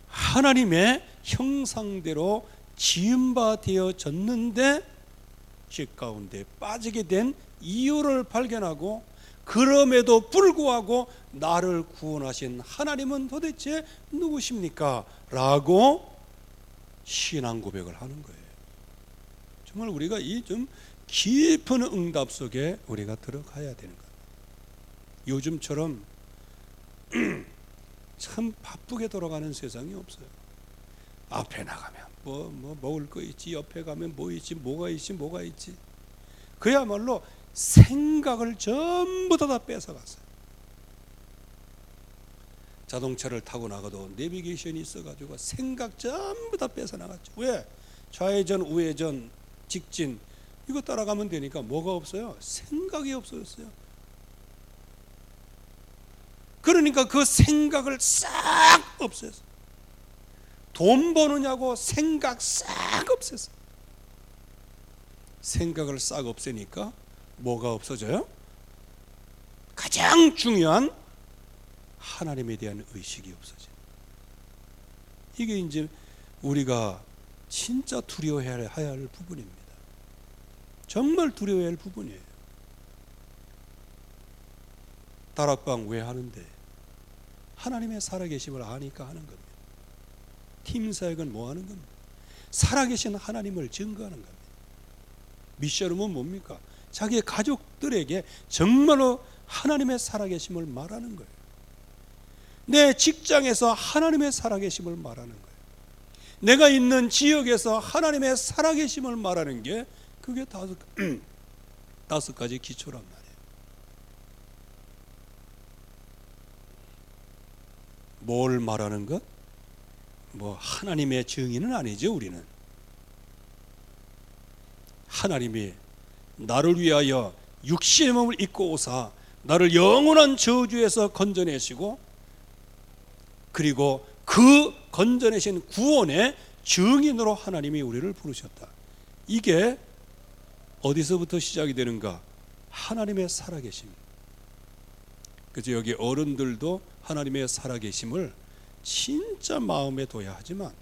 하나님의 형상대로 지은 바 되어졌는데 죄 가운데 빠지게 된 이유를 발견하고, 그럼에도 불구하고 나를 구원하신 하나님은 도대체 누구십니까? 라고 신앙 고백을 하는 거예요. 정말 우리가 이 좀 깊은 응답 속에 우리가 들어가야 되는 거예요. 요즘처럼 참 바쁘게 돌아가는 세상이 없어요. 앞에 나가면 뭐 먹을 거 있지, 옆에 가면 뭐 있지, 뭐가 있지. 그야말로 생각을 전부 다 뺏어갔어요. 자동차를 타고 나가도 내비게이션이 있어가지고 생각 전부 다 뺏어나갔죠. 왜? 좌회전, 우회전, 직진 이거 따라가면 되니까 뭐가 없어요? 생각이 없어졌어요. 그러니까 그 생각을 싹 없앴어. 돈 버느냐고 생각 싹 없앴어. 생각을 싹 없애니까 뭐가 없어져요? 가장 중요한 하나님에 대한 의식이 없어져요. 이게 이제 우리가 진짜 두려워해야 할 부분입니다. 정말 두려워해야 할 부분이에요. 다락방 왜 하는데? 하나님의 살아계심을 아니까 하는 겁니다. 팀사역은 뭐 하는 겁니다? 살아계신 하나님을 증거하는 겁니다. 미션은 뭡니까? 자기의 가족들에게 정말로 하나님의 살아계심을 말하는 거예요. 내 직장에서 하나님의 살아계심을 말하는 거예요. 내가 있는 지역에서 하나님의 살아계심을 말하는 게 그게 다섯 가지 기초란 말이에요. 뭘 말하는 것? 뭐 하나님의 증인은 아니죠. 우리는 하나님이 나를 위하여 육신의 몸을 입고 오사 나를 영원한 저주에서 건져내시고, 그리고 그 건져내신 구원의 증인으로 하나님이 우리를 부르셨다. 이게 어디서부터 시작이 되는가? 하나님의 살아계심. 그래서 여기 어른들도 하나님의 살아계심을 진짜 마음에 둬야 하지만,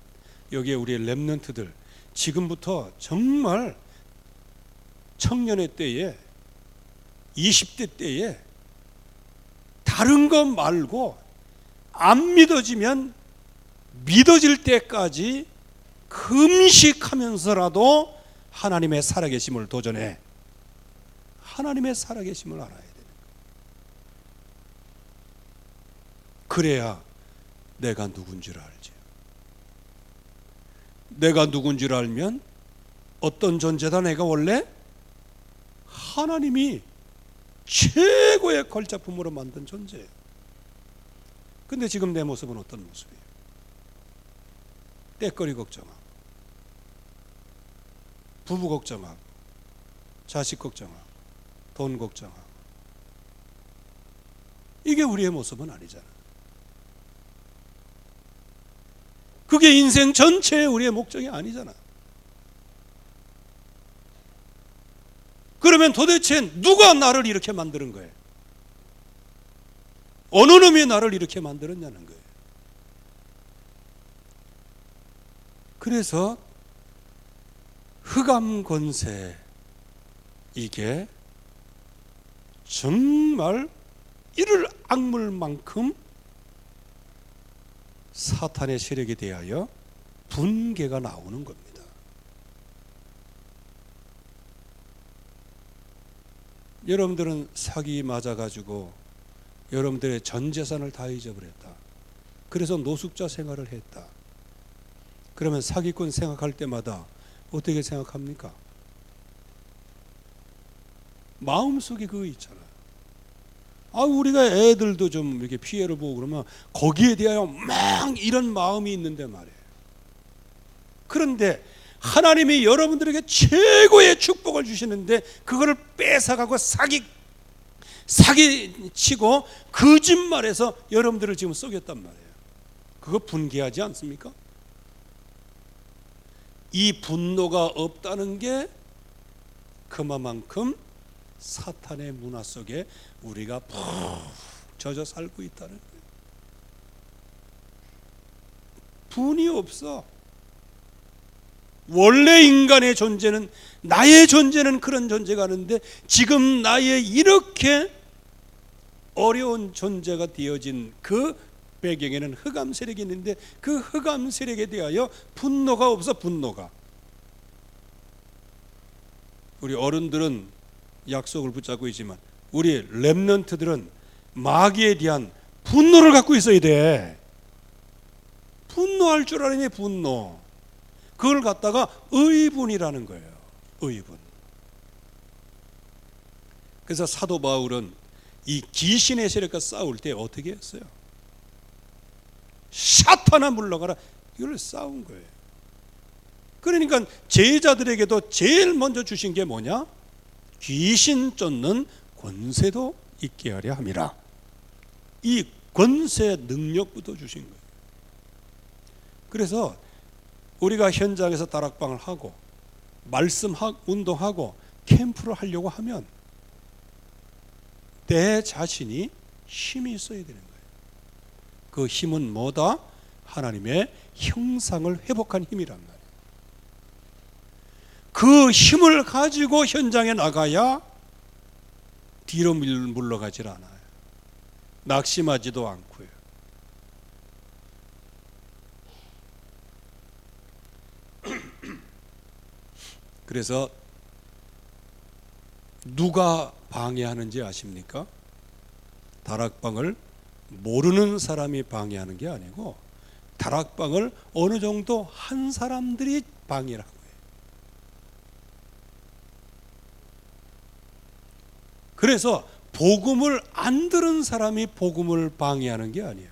여기에 우리 렘넌트들 지금부터 정말 청년의 때에 20대 때에 다른 것 말고 안 믿어지면 믿어질 때까지 금식하면서라도 하나님의 살아계심을 도전해. 하나님의 살아계심을 알아야 되는 거예요. 그래야 내가 누군지를 알지. 내가 누군지를 알면 어떤 존재다? 내가 원래 하나님이 최고의 걸작품으로 만든 존재예요. 근데 지금 내 모습은 어떤 모습이에요? 때거리 걱정하고, 부부 걱정하고, 자식 걱정하고, 돈 걱정하고. 이게 우리의 모습은 아니잖아. 그게 인생 전체의 우리의 목적이 아니잖아. 그러면 도대체 누가 나를 이렇게 만드는 거예요? 어느 놈이 나를 이렇게 만들었냐는 거예요. 그래서 흑암 권세, 이게 정말 이를 악물만큼 사탄의 세력에 대하여 분개가 나오는 겁니다. 여러분들은 사기 맞아가지고 여러분들의 전 재산을 다 잊어버렸다. 그래서 노숙자 생활을 했다. 그러면 사기꾼 생각할 때마다 어떻게 생각합니까? 마음속에 그거 있잖아요. 우리가 애들도 좀 이렇게 피해를 보고 그러면 거기에 대하여 막 이런 마음이 있는데 말이에요. 그런데 하나님이 여러분들에게 최고의 축복을 주시는데 그거를 뺏어가고 사기치고 거짓말해서 여러분들을 지금 속였단 말이에요. 그거 분개하지 않습니까? 이 분노가 없다는 게 그만큼 사탄의 문화 속에 우리가 푹 젖어 살고 있다는 거예요. 분이 없어. 원래 인간의 존재는, 나의 존재는 그런 존재가 아닌데 지금 나의 이렇게 어려운 존재가 되어진 그 배경에는 흑암 세력이 있는데 그 흑암 세력에 대하여 분노가 없어. 분노가. 우리 어른들은 약속을 붙잡고 있지만 우리 렘넌트들은 마귀에 대한 분노를 갖고 있어야 돼. 분노할 줄 알아야 분노. 그걸 갖다가 의분이라는 거예요. 의분. 그래서 사도 바울은 이 귀신의 세력과 싸울 때 어떻게 했어요? 사탄아 물러가라. 이걸 싸운 거예요. 그러니까 제자들에게도 제일 먼저 주신 게 뭐냐? 귀신 쫓는 권세도 있게 하려 함이라. 이 권세 능력부터 주신 거예요. 그래서 우리가 현장에서 다락방을 하고 말씀 운동하고 캠프를 하려고 하면 내 자신이 힘이 있어야 되는 거예요. 그 힘은 뭐다? 하나님의 형상을 회복한 힘이란 말이에요. 그 힘을 가지고 현장에 나가야 뒤로 물러가질 않아요. 낙심하지도 않고요. 그래서 누가 방해하는지 아십니까? 다락방을 모르는 사람이 방해하는 게 아니고 다락방을 어느 정도 한 사람들이 방해를 하고 해요. 그래서 복음을 안 들은 사람이 복음을 방해하는 게 아니에요.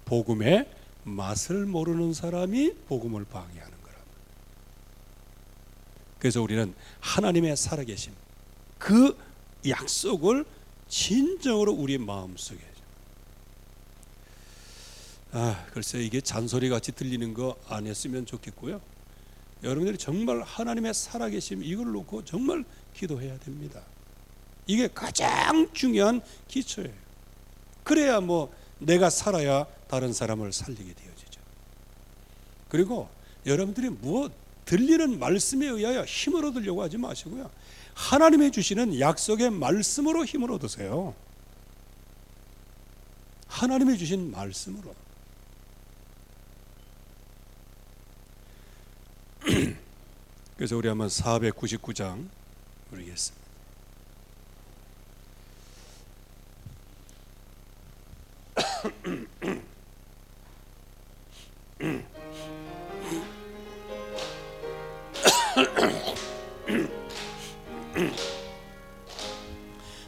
복음의 맛을 모르는 사람이 복음을 방해하는 거라. 그래서 우리는 하나님의 살아계심, 그 약속을 진정으로 우리 마음속에, 글쎄 이게 잔소리 같이 들리는 거 안 했으면 좋겠고요. 여러분들이 정말 하나님의 살아계심 이걸 놓고 정말 기도해야 됩니다. 이게 가장 중요한 기초예요. 그래야 내가 살아야 다른 사람을 살리게 되어지죠. 그리고 여러분들이 들리는 말씀에 의하여 힘을 얻으려고 하지 마시고요. 하나님이 주시는 약속의 말씀으로 힘을 얻으세요. 하나님이 주신 말씀으로. 그래서 우리 한번 499장 읽겠습니다.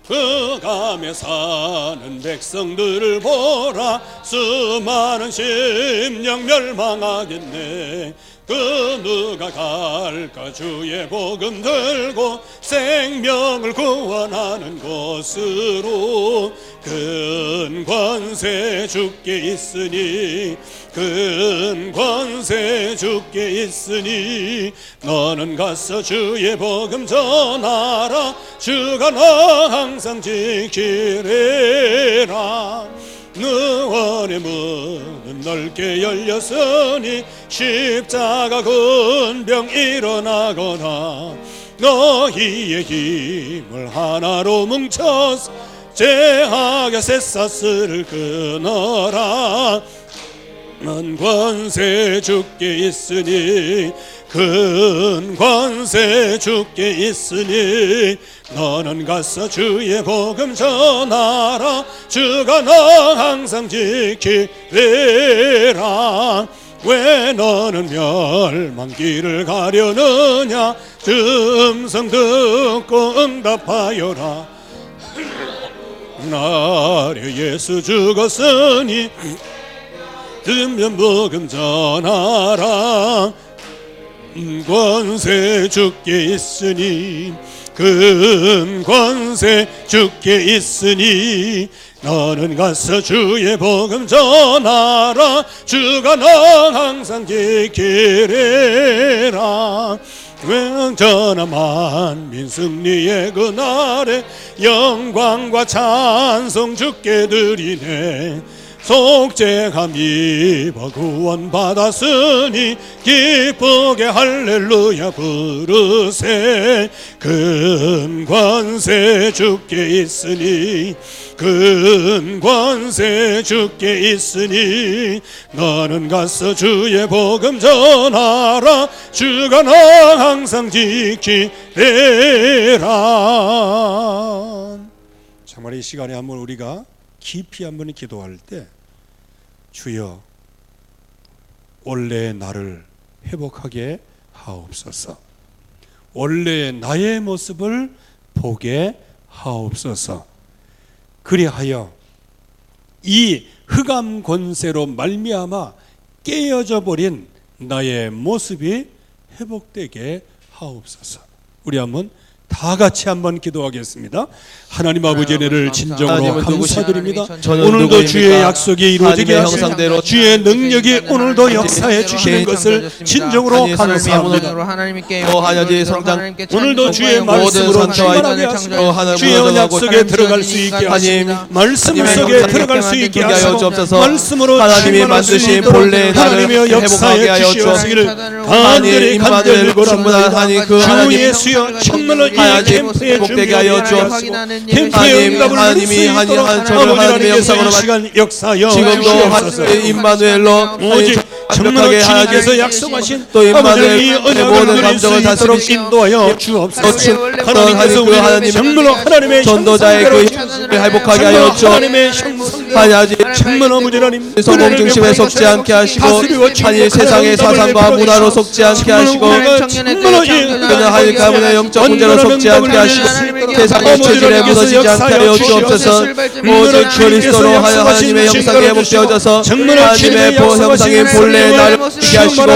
흑암에 사는 백성들을 보라. 수많은 심령 멸망하겠네. 그 누가 갈까? 주의 복음 들고 생명을 구원하는 곳으로. 큰 권세 주께 있으니, 큰 권세 주께 있으니 너는 가서 주의 복음 전하라. 주가 너 항상 지키리라. 능원의 문은 넓게 열렸으니 십자가 군병 일어나거나 너희의 힘을 하나로 뭉쳐서 제하게 쇠사슬을 끊어라. 큰 권세 주께 있으니 큰 권세 주께 있으니 너는 가서 주의 복음 전하라. 주가 너 항상 지키리라. 왜 너는 멸망길을 가려느냐. 주 음성 듣고 응답하여라. 나를 예수 죽었으니 들으면 복음 전하라. 권세 주께 있으니 큰 권세 주께 있으니 너는 가서 주의 복음 전하라. 주가 너 항상 지키리라. 전하 만민 승리의 그날에 영광과 찬송 주께 드리네. 속죄함 입어 구원 받았으니 기쁘게 할렐루야 부르세. 큰 권세 주께 있으니 큰 권세 주께 있으니 너는 가서 주의 복음 전하라. 주가 너 항상 지키리라. 정말 이 시간에 한번 우리가 깊이 한번 기도할 때 주여 원래의 나를 회복하게 하옵소서. 원래의 나의 모습을 보게 하옵소서. 그리하여 이 흑암 권세로 말미암아 깨어져 버린 나의 모습이 회복되게 하옵소서. 우리 한번 다 같이 한번 기도하겠습니다. 하나님 아버지 은혜를 진정으로 감사드립니다. 오늘도 주의 약속이 이루어지게 하시고 주의 능력이 오늘도 역사해 주시는 것을 진정으로 감사합니다. 오늘도 주의 말씀으로 충만하게 하시고 주의 약속에 들어갈 수 있게 하시고 말씀 속에 들어갈 수 있게 하시고 말씀으로 하나님이 만드신 본래 나를 회복하게 하여 주옵시기를 간절히 간절히 충분하니 그 주 예수여 정말로 이 캠프에 회복되게 하여 주옵시고 하나님이 하나님의 영상으로 지금도 하나님의 임마누엘로 정말로 주님께서 약속하신 또 아버지의 임마누엘의 모든 감정을 다스리시고 인도하여 주옵소서. 하나님께서 우리 하나님 정말로 하나님의 전도자의 그 힘을 회복하게 하여 주옵소서. 정말 아버지 하나님 성공 중심에 속지 않게 하시고 아니 세상의 사상과 문화로 속지 않게 하시고 그는 하나님 가문의 영적 문제로 속지 않게 하시고 세상의 체질에 무너지지 않게 하여 주옵소서. 오직 그리스도로 하여 하나님의 영상이 회복되어져서 하나님의 형상인 본래의 나를 지게 하시고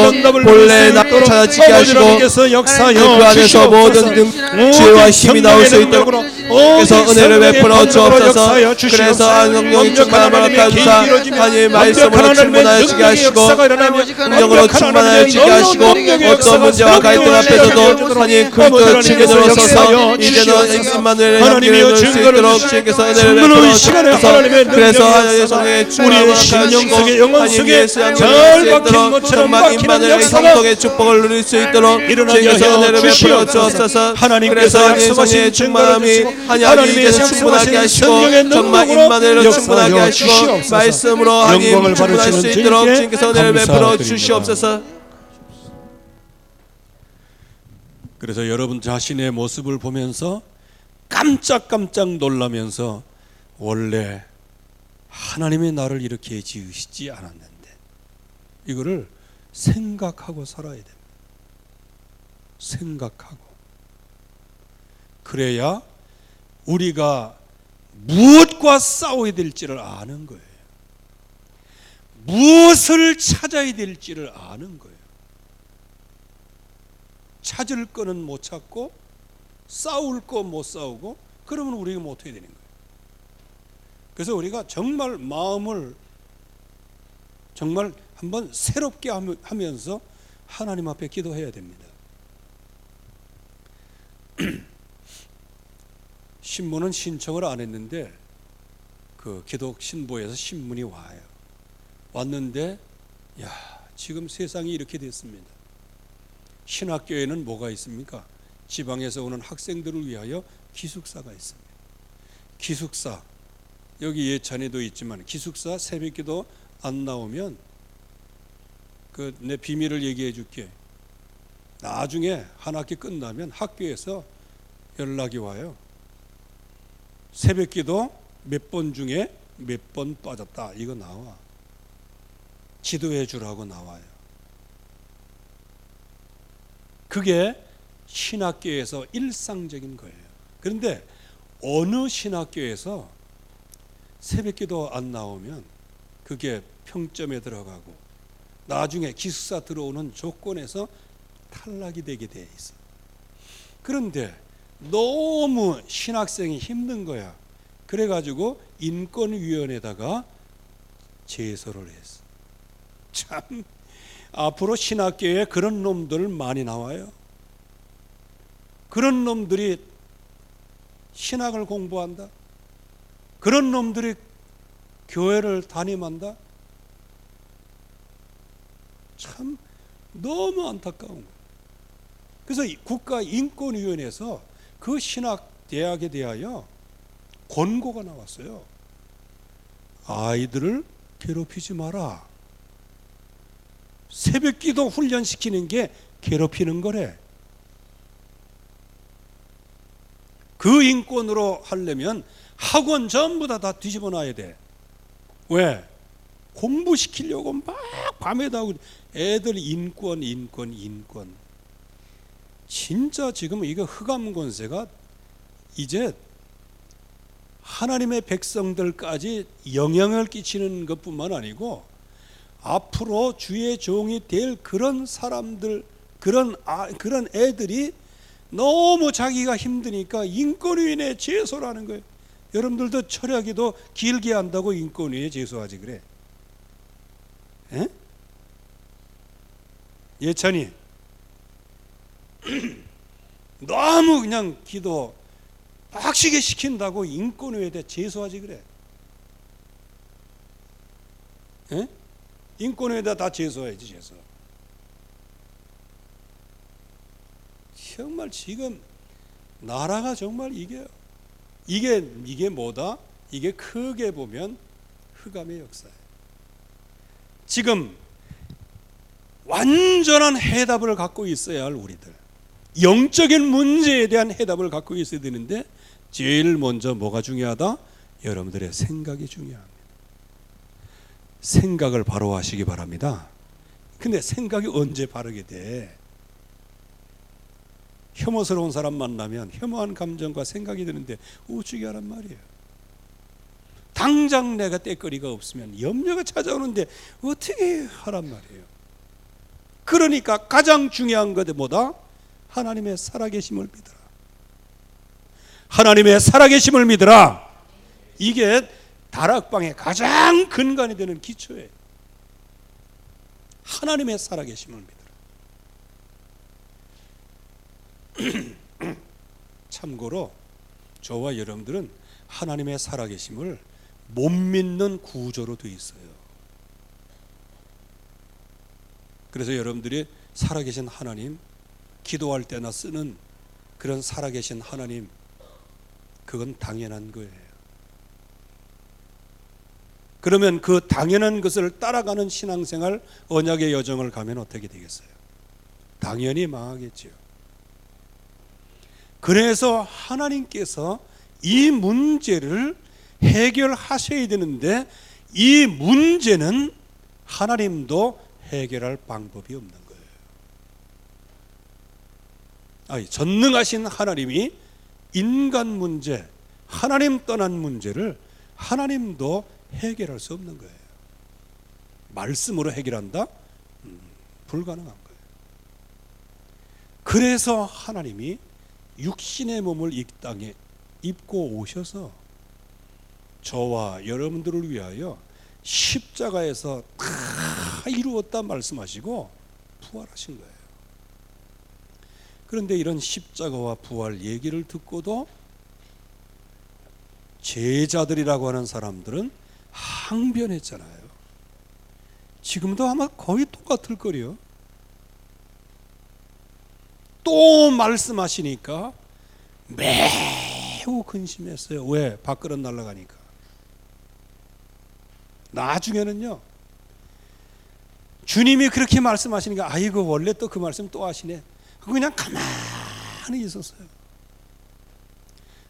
본래의 나를 찾아지게 하시고 그 안에서 모든 지혜와 힘이 나올 수 있도록 그래서 은혜를 베풀어 주옵소서. 그래서 성령이 충만함을 가주사 하나님의 말씀으로 충만하여 지게 하시고 성령으로 충만하여 지게 하시고 어떤 문제와 갈등 앞에서도 하나님 그 증인으로 서서 이제는 임마누엘의 향기를 넣을 수 있도록 주님께서 은혜를 베풀어 주옵소서. 그래서 하나님의 성령의 충만함을 가지시고 하나님 예수 향기를 넣을 수 있도록 정말 임마누엘의 형통의 축복을 누릴 수 있도록 주님께서 은혜를 베풀어 주옵소서. 그래서 하나님의 성령의 충만함이 하나님 이제는 충분하게 하시고 정말 임마누엘로 충분하게 하시고 말씀으로 하나님 충분할 수 있도록 주님께서 은혜를 베풀어 주시옵소서. 그래서 여러분 자신의 모습을 보면서 깜짝깜짝 놀라면서 원래 하나님이 나를 이렇게 지으시지 않았는데 이거를 생각하고 살아야 됩니다. 생각하고. 그래야 우리가 무엇과 싸워야 될지를 아는 거예요. 무엇을 찾아야 될지를 아는 거예요. 찾을 거는 못 찾고 싸울 거 못 싸우고 그러면 우리가 못 해야 되는 거예요. 그래서 우리가 정말 마음을 정말 한번 새롭게 하면서 하나님 앞에 기도해야 됩니다. 신문은 신청을 안 했는데 그 기독 신보에서 신문이 와요. 왔는데 지금 세상이 이렇게 됐습니다. 신학교에는 뭐가 있습니까? 지방에서 오는 학생들을 위하여 기숙사가 있습니다. 기숙사, 여기 예찬이도 있지만 기숙사 새벽기도 안 나오면 그 내 비밀을 얘기해 줄게. 나중에 한 학기 끝나면 학교에서 연락이 와요. 새벽기도 몇 번 중에 몇 번 빠졌다. 이거 나와. 지도해 주라고 나와요. 그게 신학교에서 일상적인 거예요. 그런데 어느 신학교에서 새벽기도 안 나오면 그게 평점에 들어가고 나중에 기숙사 들어오는 조건에서 탈락이 되게 돼 있어. 그런데 너무 신학생이 힘든 거야. 그래가지고 인권위원회에다가 제소를 했어. 참, 앞으로 신학교에 그런 놈들 많이 나와요. 그런 놈들이 신학을 공부한다. 그런 놈들이 교회를 담임한다. 참 너무 안타까운 거예요. 그래서 국가인권위원회에서 그 신학대학에 대하여 권고가 나왔어요. 아이들을 괴롭히지 마라. 새벽기도 훈련시키는 게 괴롭히는 거래. 그 인권으로 하려면 학원 전부 다 뒤집어 놔야 돼. 왜? 공부시키려고 막 밤에도 하고 애들 인권. 진짜 지금 이거 흑암 권세가 이제 하나님의 백성들까지 영향을 끼치는 것뿐만 아니고 앞으로 주의 종이 될 그런 사람들, 그런 애들이 너무 자기가 힘드니까 인권위원회에 제소라는 거예요. 여러분들도 철야기도 길게 한다고 인권위에 제소하지 그래. 에? 예찬이 너무 그냥 기도 빡시게 시킨다고 인권위에 제소하지 그래. 에? 인권위에다 다 제소해야지 제소. 정말 지금 나라가 정말 이게 뭐다? 이게 크게 보면 흑암의 역사예요. 지금 완전한 해답을 갖고 있어야 할 우리들, 영적인 문제에 대한 해답을 갖고 있어야 되는데 제일 먼저 뭐가 중요하다? 여러분들의 생각이 중요합니다. 생각을 바로 하시기 바랍니다. 근데 생각이 언제 바르게 돼? 혐오스러운 사람 만나면 혐오한 감정과 생각이 드는데 어찌게 하란 말이에요. 당장 내가 떼거리가 없으면 염려가 찾아오는데 어떻게 하란 말이에요. 그러니까 가장 중요한 것은 뭐다? 하나님의 살아계심을 믿어라. 하나님의 살아계심을 믿어라. 이게 다락방의 가장 근간이 되는 기초예요. 하나님의 살아계심을 믿어라. 참고로 저와 여러분들은 하나님의 살아계심을 못 믿는 구조로 되어 있어요. 그래서 여러분들이 살아계신 하나님, 기도할 때나 쓰는 그런 살아계신 하나님, 그건 당연한 거예요. 그러면 그 당연한 것을 따라가는 신앙생활, 언약의 여정을 가면 어떻게 되겠어요? 당연히 망하겠죠. 그래서 하나님께서 이 문제를 해결하셔야 되는데 이 문제는 하나님도 해결할 방법이 없는 거예요. 전능하신 하나님이 인간 문제, 하나님 떠난 문제를 하나님도 해결할 수 없는 거예요. 말씀으로 해결한다? 불가능한 거예요. 그래서 하나님이 육신의 몸을 이 땅에 입고 오셔서 저와 여러분들을 위하여 십자가에서 다 이루었다 말씀하시고 부활하신 거예요. 그런데 이런 십자가와 부활 얘기를 듣고도 제자들이라고 하는 사람들은 항변했잖아요. 지금도 아마 거의 똑같을 거예요. 또 말씀하시니까 매우 근심했어요. 왜? 밥그릇 날아가니까. 나중에는요, 주님이 그렇게 말씀하시니까 아이고 원래 또 그 말씀 또 하시네. 그냥 가만히 있었어요.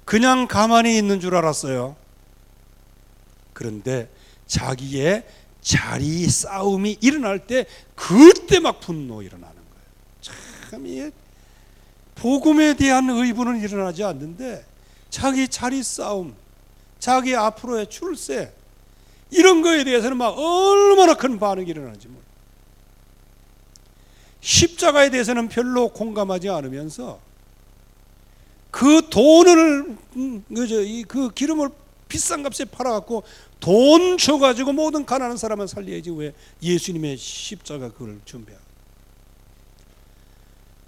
그냥 가만히 있는 줄 알았어요. 그런데 자기의 자리 싸움이 일어날 때 그때 막 분노 일어나는 거예요. 참, 이 복음에 대한 의분은 일어나지 않는데 자기 자리 싸움, 자기 앞으로의 출세, 이런 거에 대해서는 막 얼마나 큰 반응이 일어나는지 몰라요. 십자가에 대해서는 별로 공감하지 않으면서 그 돈을 그 기름을 비싼 값에 팔아갖고 돈 줘가지고 모든 가난한 사람을 살려야지 왜 예수님의 십자가 그걸 준비하고.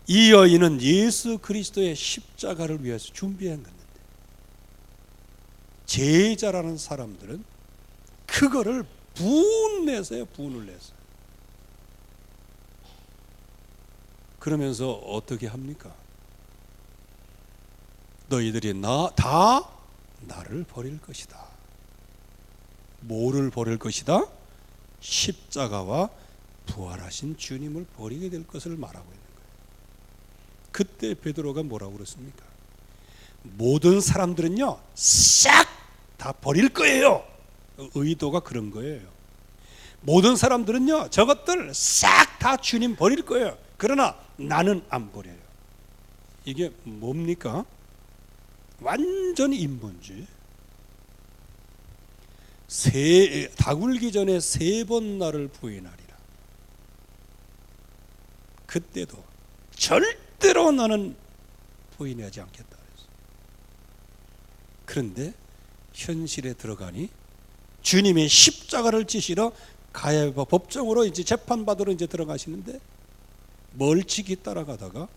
이 여인은 예수 그리스도의 십자가를 위해서 준비한 건데 제자라는 사람들은 그거를 분내서요, 분을 내서. 그러면서 어떻게 합니까? 너희들이 다 나를 버릴 것이다. 뭐를 버릴 것이다? 십자가와 부활하신 주님을 버리게 될 것을 말하고 있는 거예요. 그때 베드로가 뭐라고 그랬습니까? 모든 사람들은요 싹 다 버릴 거예요. 의도가 그런 거예요. 모든 사람들은요 저것들 싹 다 주님 버릴 거예요. 그러나 나는 안 버려요. 이게 뭡니까? 완전히 인본주의. 닭 울기 전에 3번 나를 부인하리라. 그때도 절대로 나는 부인하지 않겠다 그랬어요. 그런데 현실에 들어가니 주님의 십자가를 지시러 가야바 법정으로 이제 재판받으러 이제 들어가시는데 멀찍이 따라가다가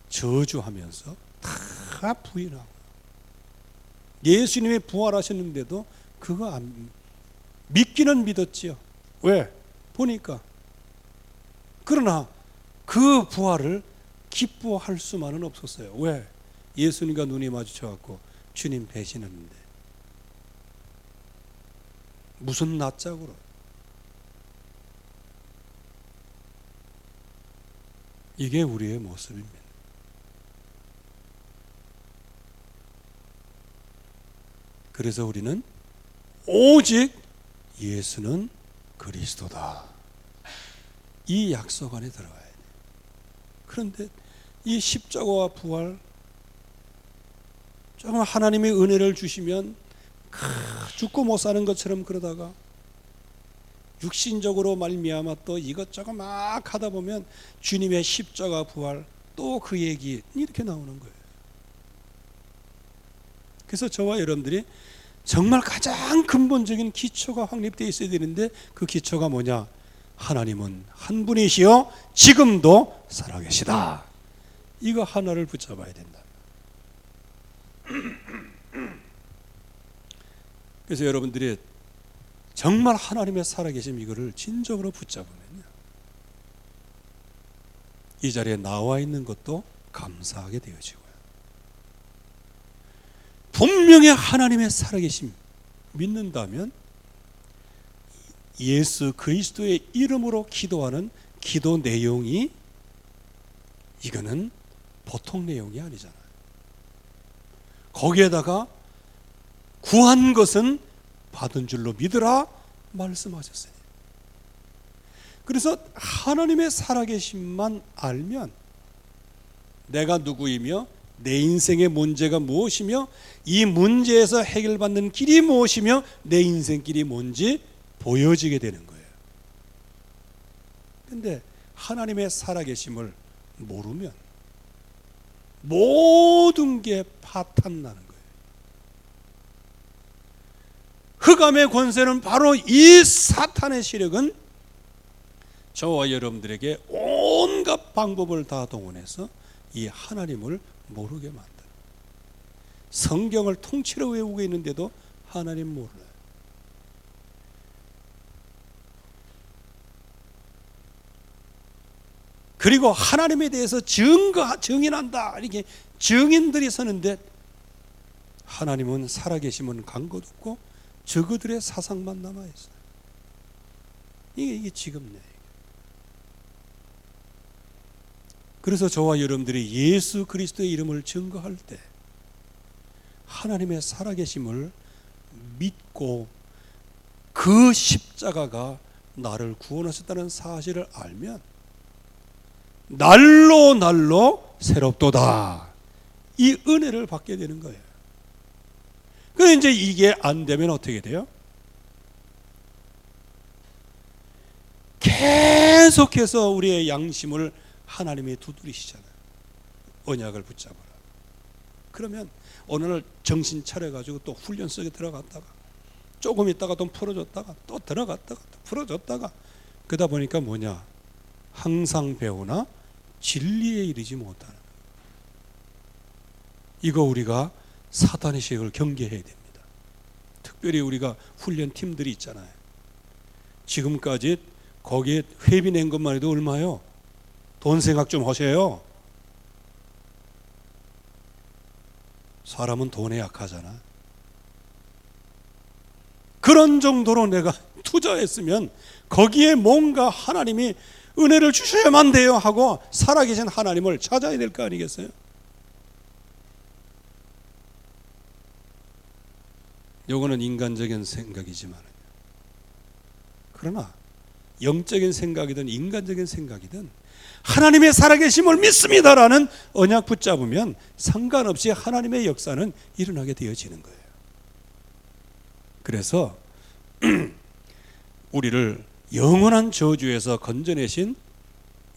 저주하면서 다 부인하고, 예수님이 부활하셨는데도 그거 안 믿기는 믿었지요. 왜? 보니까. 그러나 그 부활을 기뻐할 수만은 없었어요. 왜? 예수님과 눈이 마주쳐갖고 주님 배신했는데 무슨 낯짝으로. 이게 우리의 모습입니다. 그래서 우리는 오직 예수는 그리스도다, 이 약속 안에 들어가야 돼요. 그런데 이 십자가와 부활, 조금 하나님의 은혜를 주시면 죽고 못 사는 것처럼 그러다가 육신적으로 말미암아 또 이것저것 막 하다 보면 주님의 십자가 부활 또 그 얘기 이렇게 나오는 거예요. 그래서 저와 여러분들이 정말 가장 근본적인 기초가 확립되어 있어야 되는데 그 기초가 뭐냐? 하나님은 한 분이시요 지금도 살아계시다. 이거 하나를 붙잡아야 된다. 그래서 여러분들이 정말 하나님의 살아계심 이거를 진정으로 붙잡으면요, 이 자리에 나와 있는 것도 감사하게 되어지고요. 분명히 하나님의 살아계심 믿는다면 예수 그리스도의 이름으로 기도하는 기도 내용이 이거는 보통 내용이 아니잖아요. 거기에다가 구한 것은 받은 줄로 믿으라 말씀하셨어요. 그래서 하나님의 살아계심만 알면 내가 누구이며 내 인생의 문제가 무엇이며 이 문제에서 해결받는 길이 무엇이며 내 인생길이 뭔지 보여지게 되는 거예요. 그런데 하나님의 살아계심을 모르면 모든 게 파탄나는 거예요. 흑암의 권세는 바로 이 사탄의 세력은 저와 여러분들에게 온갖 방법을 다 동원해서 이 하나님을 모르게 만들어요. 성경을 통째로 외우고 있는데도 하나님 몰라요. 그리고 하나님에 대해서 증인한다 이렇게 증인들이 서는데 하나님은 살아계심은 간 것 없고 저그들의 사상만 남아있어요. 이게 지금네. 그래서 저와 여러분들이 예수 그리스도의 이름을 증거할 때 하나님의 살아계심을 믿고 그 십자가가 나를 구원하셨다는 사실을 알면 날로 새롭도다 이 은혜를 받게 되는 거예요. 그런데 이제 이게 안 되면 어떻게 돼요? 계속해서 우리의 양심을 하나님이 두드리시잖아요. 언약을 붙잡아라. 그러면 어느 날 정신 차려가지고 또 훈련 속에 들어갔다가 조금 있다가 또 풀어졌다가 또 들어갔다가 또 풀어졌다가 그러다 보니까 뭐냐? 항상 배우나 진리에 이르지 못하는 이거 우리가 사단의 시각을 경계해야 됩니다. 특별히 우리가 훈련 팀들이 있잖아요. 지금까지 거기에 회비 낸 것만 해도 얼마요? 돈 생각 좀 하세요. 사람은 돈에 약하잖아. 그런 정도로 내가 투자했으면 거기에 뭔가 하나님이 은혜를 주셔야만 돼요 하고 살아계신 하나님을 찾아야 될 거 아니겠어요? 요거는 인간적인 생각이지만 그러나 영적인 생각이든 인간적인 생각이든 하나님의 살아계심을 믿습니다라는 언약 붙잡으면 상관없이 하나님의 역사는 일어나게 되어지는 거예요. 그래서 우리를 영원한 저주에서 건져내신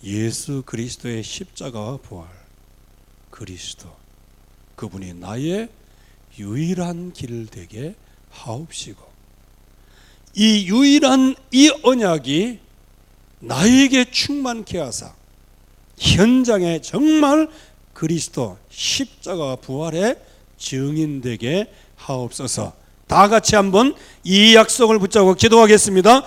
예수 그리스도의 십자가와 부활, 그리스도 그분이 나의 유일한 길 되게 하옵시고 이 유일한 이 언약이 나에게 충만케 하사 현장에 정말 그리스도 십자가와 부활의 증인되게 하옵소서. 다 같이 한번 이 약속을 붙잡고 기도하겠습니다.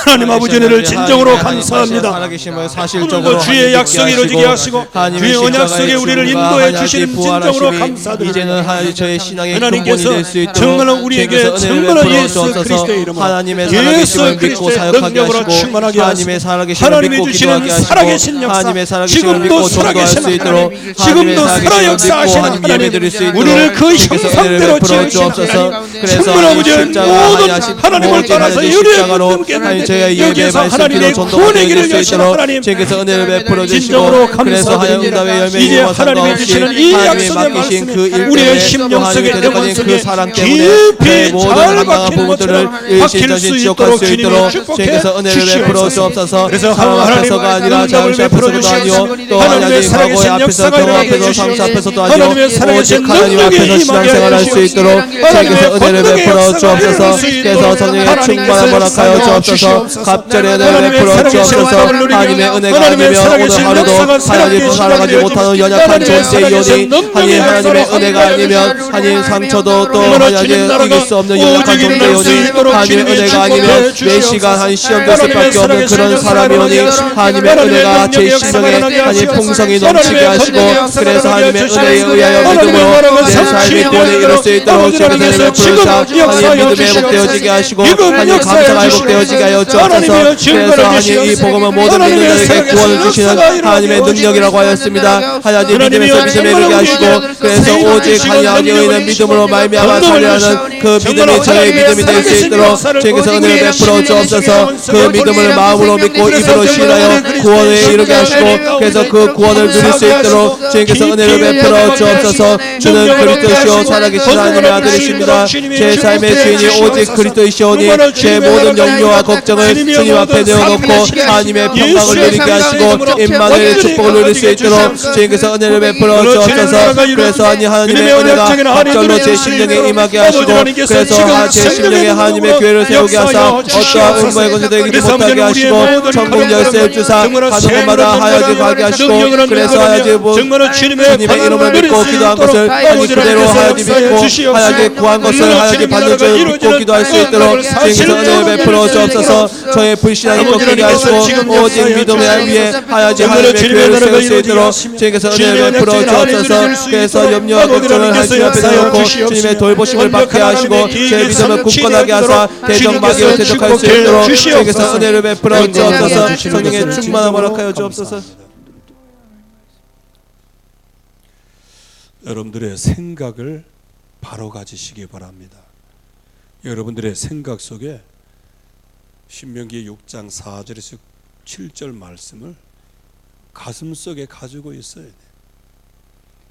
하나님 아버지 은혜를 진정으로 감사합니다. 오늘도 주의 약속이 이루어지게 하시고 주의 언약 속에 우리를 인도해 주시는 진정으로 감사드립니다. 이제는 하나님 저의 신앙의 하나님께서 근본이 될 수 있도록 정말로 우리에게 정말로 예수 그리스도의 이름으로 하나님의 살아계심을 믿고 사역하게 하시고 하나님의 살아계심을 믿고 기도하게 하시고 하나님의 살아계심을 믿고 전도할 수 있도록 지금도 살아 역사하시는 하나님 우리를 그 형상대로 지으시옵소서. 정말 아버지 모든 하나님을 따라서 유리하고 여기에서 하나님의 구원의 길을 여시는 하나님 진정으로 감사드립니다. 이제 하나님이 주시는 이 약속의 말씀이 우리의 심령 속에 영혼 속에 깊이 잘 박힌 것처럼 박힐 수 있도록 주님이 축복해 주시옵소서. 그래서 하나님의 응답을 베풀어 주시옵소서. 하나님의 살아계신 역사가 일어나게 주시옵소서. 하나님의 살아계신 능력이 임하게 하시옵소서. 하나님의 베풀어 주옵소서. 그래서 성령의 충만함을 허락하여 주옵소서. 갑절의 은혜를 베풀어 주옵소서. 하나님의 은혜가 아니면 오늘 하루도 하나님 살아가지 못하는 연약한 존재이오니 하나님의 은혜가 아니면 하나님 상처도 또 하나님 이길 수 없는 연약한 존재이오니 하나님의 은혜가 아니면 매 시간 한 시험 될 수밖에 없는 그런 사람이오니 하나님의 은혜가 제 심령에 하나님 풍성이 넘치게 하시고 그래서 하나님의 은혜에 의하여 믿음으로 내 삶이 구원에 이룰 수 있도록 주님의 부르사 하나님 믿음에 회복되어지게 하시고 하나님 감사가 회복되어지게 하여 주옵소서. 그래서 하나님 이 복음은 모든 민족에게 구원을 주시는 하나님의 능력이라고 하였습니다. 하나님 믿음에서 믿음에 이르게 하시고 그래서 오직 하나님의 의는 믿음으로 말미암아 살려하는 그 믿음이 저의 믿음이 될 수 있도록 주님께서 은혜를 베풀어 주옵소서. 그 믿음을 마음으로 믿고 입으로 신하여 구원에 이르게 하시고 그래서 그 구원을 누릴 수 있도록 주님께서 은혜를 베풀어 주옵소서. 주는 그리스도시요 살아계신 하나님의 아들이십니다. 제 삶의 주인이 오직 그리스도이시오니 제 모든 염려와 걱정을 주님 앞에 내어놓고 하나님의 평강을 누리게 하시고 임마누엘의 축복을 누릴 수 있도록 주님께서 은혜를 베풀어 주옵소서. 그래서 하나님의 은혜가 갑절로 제 심령에 임하게 하시고 그래서 제 심령에 하나님의 교회를 세우게 하사 어떠한 음모의 권세도 이기지 못하게 하시고 천국 열쇠를 주사 가는 곳마다 하여지 가게 하시고 그래서 하여지 주님의 이름을 믿고 기도한 것을 하나님 그대로 하여지 믿고 하여지 구한 것을 하여지 하나님 받는 줄 믿고 기도할 수 있도록 주님께서 은혜를 베풀어 주옵소서. 저의 불신앙이 꺾이게 하시고 오직 믿음을 위해 하나님 하나님의 교회를 세울 수 있도록 주님께서 은혜를 베풀어 주옵소서. 그래서 염려와 걱정을 하나님 앞에 놓고 주님의 돌보심을 받게 하시고 제 믿음을 굳건하게 하사 대적 마귀를 대적할 수 있도록 주님께서 은혜를 베풀어 주옵소서. 성령의 충만함을 허락하여 주옵소서. 여러분들의 생각을 바로 가지시기 바랍니다. 여러분들의 생각 속에 신명기 6장 4절에서 7절 말씀을 가슴속에 가지고 있어야 돼.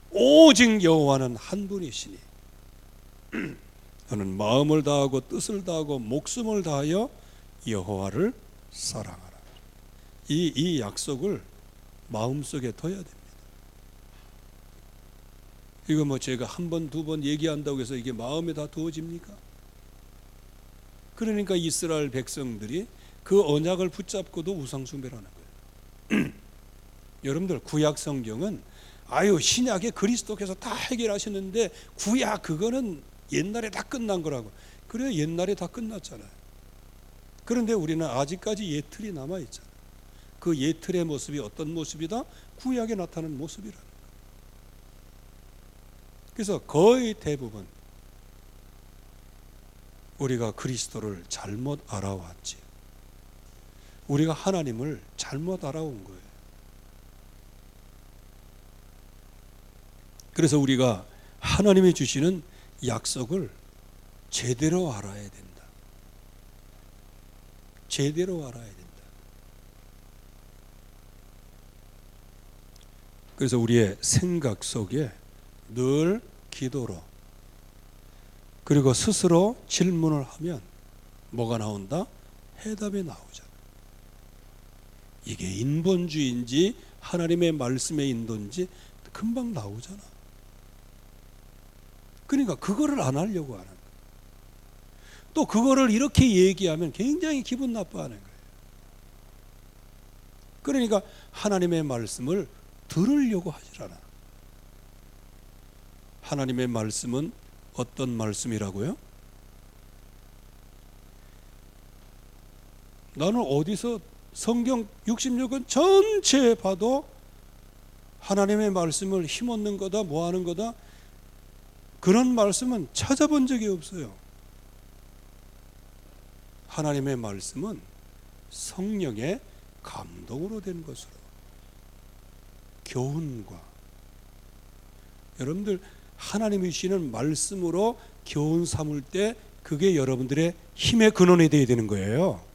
오직 여호와는 한 분이시니 너는 마음을 다하고 뜻을 다하고 목숨을 다하여 여호와를 사랑하라. 이 약속을 마음속에 둬야 됩니다. 이거 뭐 제가 한 번, 두 번 얘기한다고 해서 이게 마음에 다 두어집니까? 그러니까 이스라엘 백성들이 그 언약을 붙잡고도 우상숭배를 하는 거예요. 여러분들 구약 성경은 신약에 그리스도께서 다 해결하셨는데 구약 그거는 옛날에 다 끝난 거라고. 그래, 옛날에 다 끝났잖아요. 그런데 우리는 아직까지 옛틀이 남아있잖아요. 그 옛틀의 모습이 어떤 모습이다? 구약에 나타나는 모습이라는 거예요. 그래서 거의 대부분 우리가 그리스도를 잘못 알아왔지. 우리가 하나님을 잘못 알아온 거예요. 그래서 우리가 하나님이 주시는 약속을 제대로 알아야 된다. 제대로 알아야 된다. 그래서 우리의 생각 속에 늘 기도로 그리고 스스로 질문을 하면 뭐가 나온다? 해답이 나오잖아. 이게 인본주의인지 하나님의 말씀의 인도인지 금방 나오잖아. 그러니까 그거를 안 하려고 하는 거야. 또 그거를 이렇게 얘기하면 굉장히 기분 나빠하는 거예요. 그러니까 하나님의 말씀을 들으려고 하질 않아. 하나님의 말씀은 어떤 말씀이라고요? 나는 어디서 성경 66권 전체에 봐도 하나님의 말씀을 힘없는 거다, 뭐 하는 거다, 그런 말씀은 찾아본 적이 없어요. 하나님의 말씀은 성령의 감동으로 된 것으로, 교훈과, 여러분들 하나님이 주시는 말씀으로 교훈 삼을 때 그게 여러분들의 힘의 근원이 되어야 되는 거예요.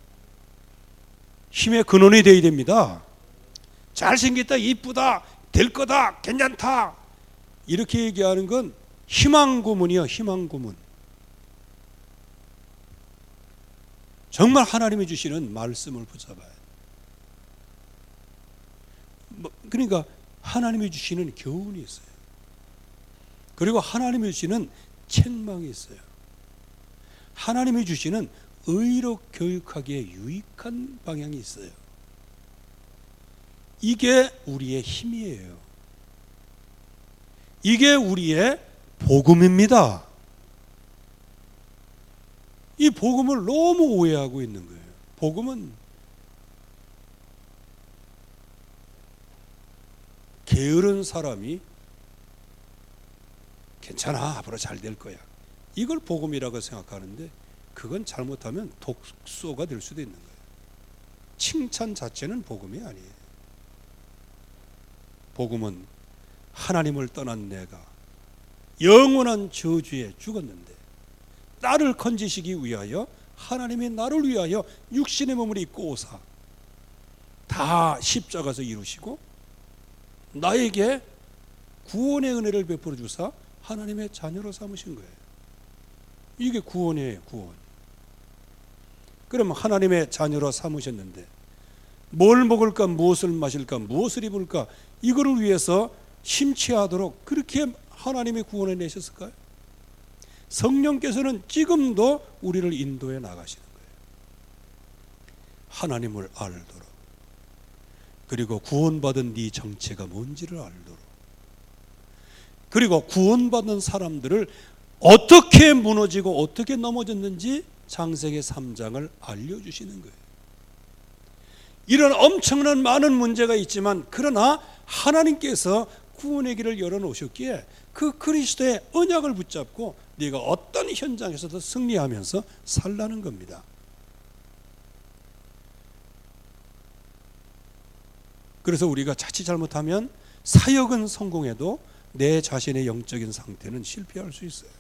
힘의 근원이 되어야 됩니다. 잘생겼다, 이쁘다, 될 거다, 괜찮다, 이렇게 얘기하는 건 희망고문이요. 희망고문. 정말 하나님이 주시는 말씀을 붙잡아야 돼. 그러니까 하나님이 주시는 교훈이 있어요. 그리고 하나님이 주시는 책망이 있어요. 하나님이 주시는 의로 교육하기에 유익한 방향이 있어요. 이게 우리의 힘이에요. 이게 우리의 복음입니다. 이 복음을 너무 오해하고 있는 거예요. 복음은 게으른 사람이 괜찮아, 앞으로 잘 될 거야, 이걸 복음이라고 생각하는데 그건 잘못하면 독소가 될 수도 있는 거예요. 칭찬 자체는 복음이 아니에요. 복음은 하나님을 떠난 내가 영원한 저주에 죽었는데 나를 건지시기 위하여 하나님이 나를 위하여 육신의 몸을 입고 오사 다 십자가에서 이루시고 나에게 구원의 은혜를 베풀어 주사 하나님의 자녀로 삼으신 거예요. 이게 구원이에요. 구원. 그럼 하나님의 자녀로 삼으셨는데 뭘 먹을까, 무엇을 마실까, 무엇을 입을까, 이거를 위해서 심취하도록 그렇게 하나님이 구원해 내셨을까요? 성령께서는 지금도 우리를 인도해 나가시는 거예요. 하나님을 알도록, 그리고 구원받은 네 정체가 뭔지를 알도록, 그리고 구원받은 사람들을 어떻게 무너지고 어떻게 넘어졌는지 창세기 3장을 알려주시는 거예요. 이런 엄청난 많은 문제가 있지만 그러나 하나님께서 구원의 길을 열어놓으셨기에 그 그리스도의 언약을 붙잡고 네가 어떤 현장에서도 승리하면서 살라는 겁니다. 그래서 우리가 자칫 잘못하면 사역은 성공해도 내 자신의 영적인 상태는 실패할 수 있어요.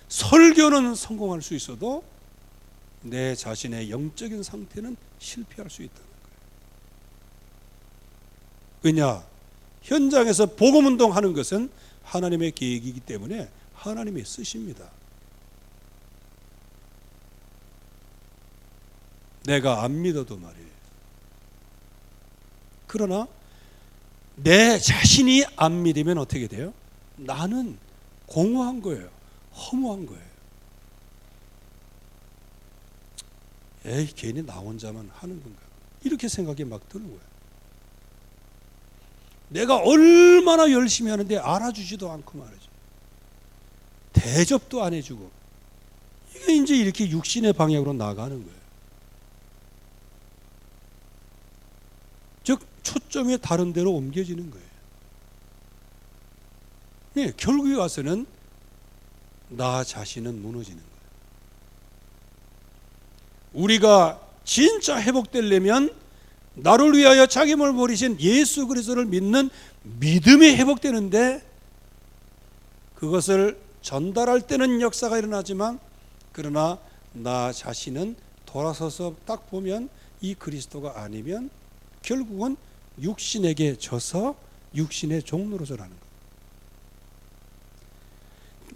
설교는 성공할 수 있어도 내 자신의 영적인 상태는 실패할 수 있다는 거예요. 왜냐? 현장에서 복음운동하는 것은 하나님의 계획이기 때문에 하나님이 쓰십니다. 내가 안 믿어도 말이에요. 그러나 내 자신이 안 믿으면 어떻게 돼요? 나는 공허한 거예요. 허무한 거예요. 에이, 괜히 나 혼자만 하는 건가? 이렇게 생각이 막 드는 거예요. 내가 얼마나 열심히 하는데 알아주지도 않고 말이죠. 대접도 안 해주고. 이게 이제 이렇게 육신의 방향으로 나가는 거예요. 즉 초점이 다른 데로 옮겨지는 거예요. 네, 결국에 와서는 나 자신은 무너지는 거예요. 우리가 진짜 회복되려면 나를 위하여 자기 몸을 버리신 예수 그리스도를 믿는 믿음이 회복되는데 그것을 전달할 때는 역사가 일어나지만 그러나 나 자신은 돌아서서 딱 보면 이 그리스도가 아니면 결국은 육신에게 져서 육신의 종로로 전하는 거예요.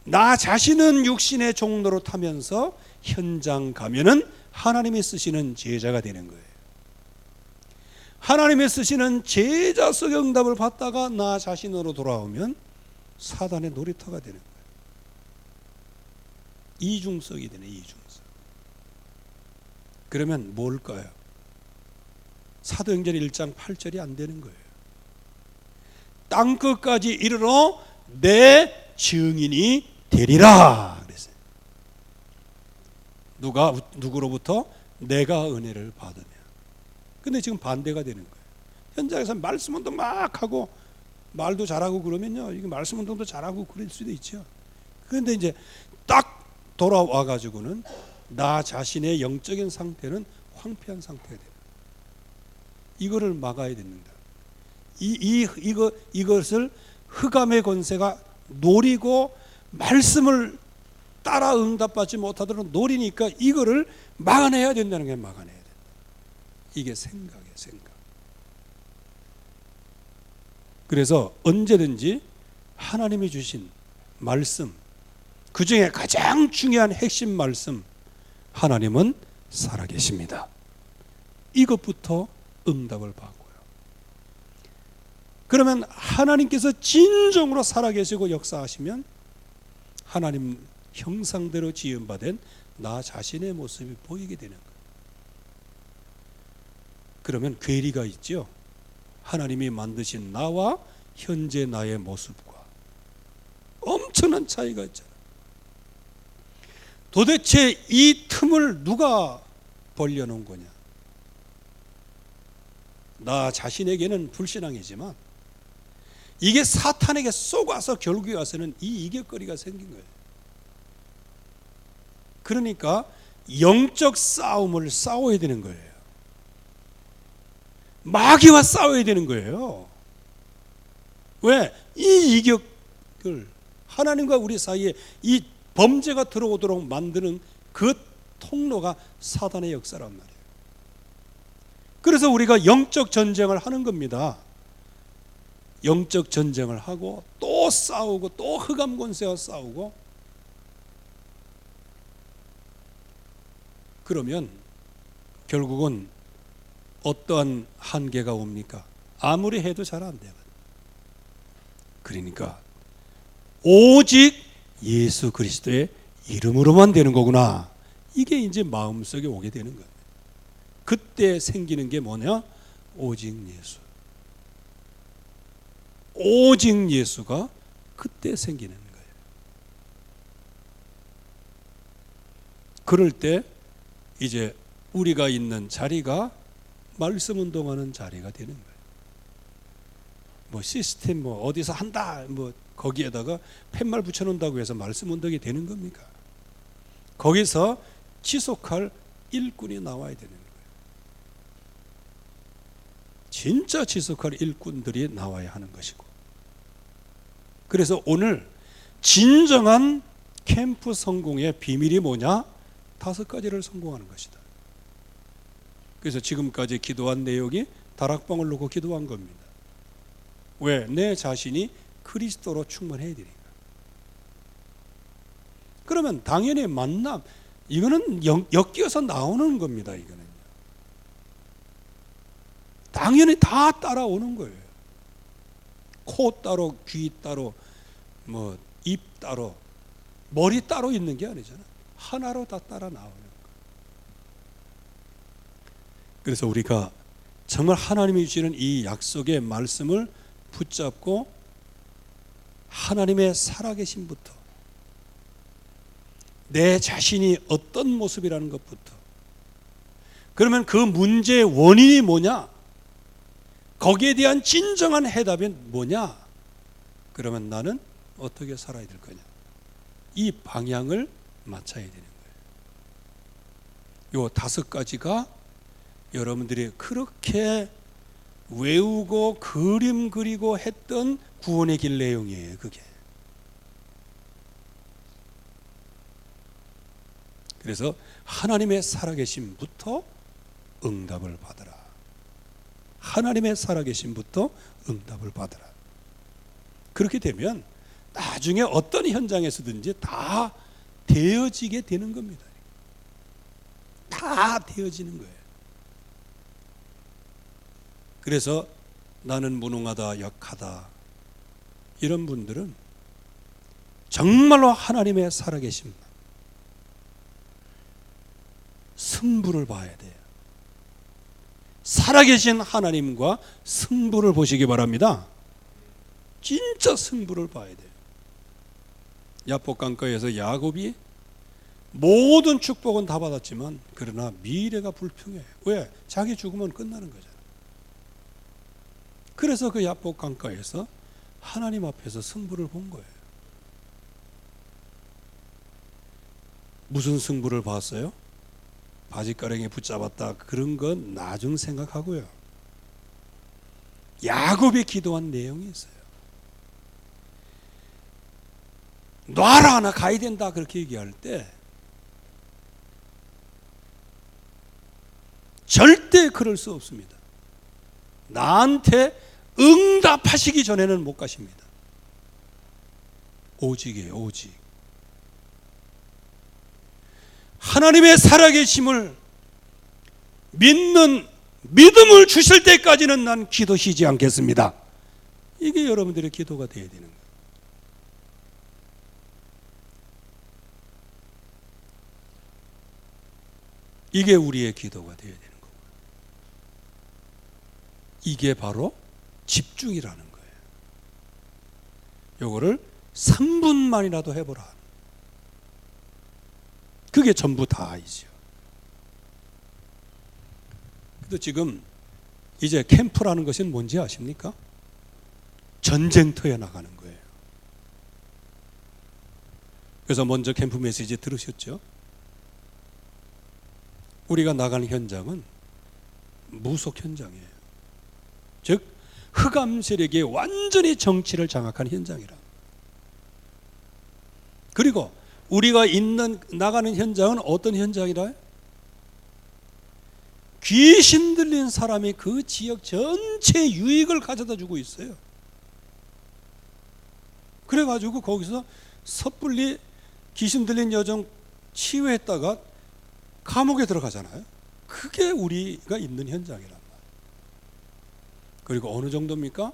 나 자신은 육신의 종로로 타면서 현장 가면은 하나님이 쓰시는 제자가 되는 거예요. 하나님이 쓰시는 제자 속의 응답을 받다가 나 자신으로 돌아오면 사단의 놀이터가 되는 거예요. 이중성이 되네, 이중성. 그러면 뭘까요? 사도행전 1장 8절이 안 되는 거예요. 땅끝까지 이르러 내 증인이 되리라 그랬어요. 누구로부터? 내가 은혜를 받으며. 근데 지금 반대가 되는 거예요. 현장에서 말씀 운동 막 하고 말도 잘하고 그러면요, 이게 말씀 운동도 잘하고 그럴 수도 있죠. 그런데 이제 딱 돌아와 가지고는 나 자신의 영적인 상태는 황폐한 상태가 돼요. 이거를 막아야 됩니다. 이것을 흑암의 권세가 노리고 말씀을 따라 응답받지 못하도록 노리니까 이거를 막아내야 된다는 게 막아내야 된다. 이게 생각이에요, 생각. 그래서 언제든지 하나님이 주신 말씀, 그 중에 가장 중요한 핵심 말씀, 하나님은 살아계십니다. 이것부터 응답을 받고요. 그러면 하나님께서 진정으로 살아계시고 역사하시면 하나님 형상대로 지음받은 나 자신의 모습이 보이게 되는 거예요. 그러면 괴리가 있죠. 하나님이 만드신 나와 현재 나의 모습과 엄청난 차이가 있잖아요. 도대체 이 틈을 누가 벌려놓은 거냐? 나 자신에게는 불신앙이지만 이게 사탄에게 쏘가서 결국에 와서는 이 이격거리가 생긴 거예요. 그러니까 영적 싸움을 싸워야 되는 거예요. 마귀와 싸워야 되는 거예요. 왜? 이 이격을 하나님과 우리 사이에 이 범죄가 들어오도록 만드는 그 통로가 사단의 역사란 말이에요. 그래서 우리가 영적 전쟁을 하는 겁니다. 영적 전쟁을 하고 또 싸우고 또 흑암 권세와 싸우고, 그러면 결국은 어떠한 한계가 옵니까? 아무리 해도 잘 안 돼요. 그러니까 오직 예수 그리스도의 이름으로만 되는 거구나. 이게 이제 마음속에 오게 되는 거예요. 그때 생기는 게 뭐냐? 오직 예수. 오직 예수가 그때 생기는 거예요. 그럴 때 이제 우리가 있는 자리가 말씀 운동하는 자리가 되는 거예요. 뭐 시스템 뭐 어디서 한다 뭐 거기에다가 팻말 붙여놓는다고 해서 말씀 운동이 되는 겁니까? 거기서 지속할 일꾼이 나와야 되는 거예요. 진짜 지속할 일꾼들이 나와야 하는 것이고, 그래서 오늘 진정한 캠프 성공의 비밀이 뭐냐? 5가지를 성공하는 것이다. 그래서 지금까지 기도한 내용이 다락방을 놓고 기도한 겁니다. 왜? 내 자신이 그리스도로 충만해야 되니까. 그러면 당연히 만남, 이거는 엮여서 나오는 겁니다. 이거는 당연히 다 따라오는 거예요. 코 따로, 귀 따로, 뭐 입 따로, 머리 따로 있는 게 아니잖아. 하나로 다 따라 나오는 거예요. 그래서 우리가 정말 하나님이 주시는 이 약속의 말씀을 붙잡고 하나님의 살아계심부터, 내 자신이 어떤 모습이라는 것부터, 그러면 그 문제의 원인이 뭐냐? 거기에 대한 진정한 해답이 뭐냐? 그러면 나는 어떻게 살아야 될 거냐? 이 방향을 맞춰야 되는 거예요. 요 5가지가 여러분들이 그렇게 외우고 그림 그리고 했던 구원의 길 내용이에요. 그게. 그래서 하나님의 살아계심부터 응답을 받으라. 하나님의 살아계심부터 응답을 받으라. 그렇게 되면 나중에 어떤 현장에서든지 다 되어지게 되는 겁니다. 다 되어지는 거예요. 그래서 나는 무능하다, 약하다, 이런 분들은 정말로 하나님의 살아계심, 승부를 봐야 돼요. 살아계신 하나님과 승부를 보시기 바랍니다. 진짜 승부를 봐야 돼요. 야복강가에서 야곱이 모든 축복은 다 받았지만 그러나 미래가 불평해요. 왜? 자기 죽으면 끝나는 거잖아요. 그래서 그 야복강가에서 하나님 앞에서 승부를 본 거예요. 무슨 승부를 봤어요? 바짓가랑이에 붙잡았다, 그런 건 나중 생각하고요. 야곱이 기도한 내용이 있어요. 놔라, 나 가야 된다, 그렇게 얘기할 때 절대 그럴 수 없습니다. 나한테 응답하시기 전에는 못 가십니다. 오직이에요, 오직. 하나님의 살아계심을 믿는 믿음을 주실 때까지는 난 기도 쉬지 않겠습니다. 이게 여러분들의 기도가 되어야 되는 거예요. 이게 우리의 기도가 되어야 되는 거고, 이게 바로 집중이라는 거예요. 요거를 3분만이라도 해보라. 그게 전부 다이죠. 근데 지금 이제 캠프라는 것은 뭔지 아십니까? 전쟁터에 나가는 거예요. 그래서 먼저 캠프 메시지 들으셨죠? 우리가 나가는 현장은 무속 현장이에요. 즉 흑암 세력이 완전히 정치를 장악한 현장이라. 그리고 우리가 나가는 현장은 어떤 현장이라? 귀신 들린 사람이 그 지역 전체 유익을 가져다 주고 있어요. 그래가지고 거기서 섣불리 귀신 들린 여정 치유했다가 감옥에 들어가잖아요. 그게 우리가 있는 현장이란 말이에요. 그리고 어느 정도입니까?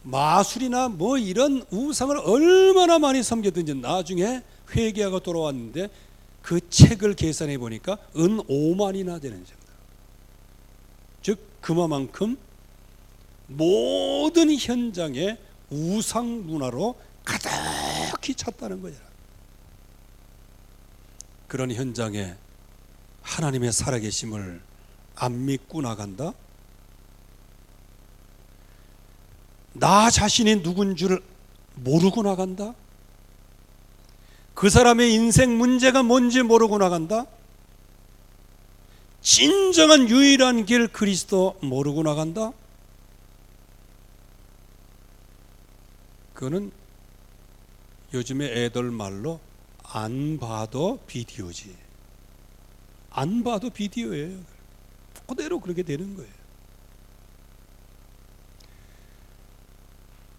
마술이나 뭐 이런 우상을 얼마나 많이 섬겼든지 나중에 회개하고 돌아왔는데 그 책을 계산해 보니까 은 5만이나 되는 정도. 즉 그만큼 모든 현장에 우상 문화로 가득히 찼다는 거야. 그런 현장에 하나님의 살아계심을 안 믿고 나간다? 나 자신이 누군 줄 모르고 나간다? 그 사람의 인생 문제가 뭔지 모르고 나간다? 진정한 유일한 길 그리스도 모르고 나간다? 그거는 요즘에 애들 말로 안 봐도 비디오지. 안 봐도 비디오예요. 그대로 그렇게 되는 거예요.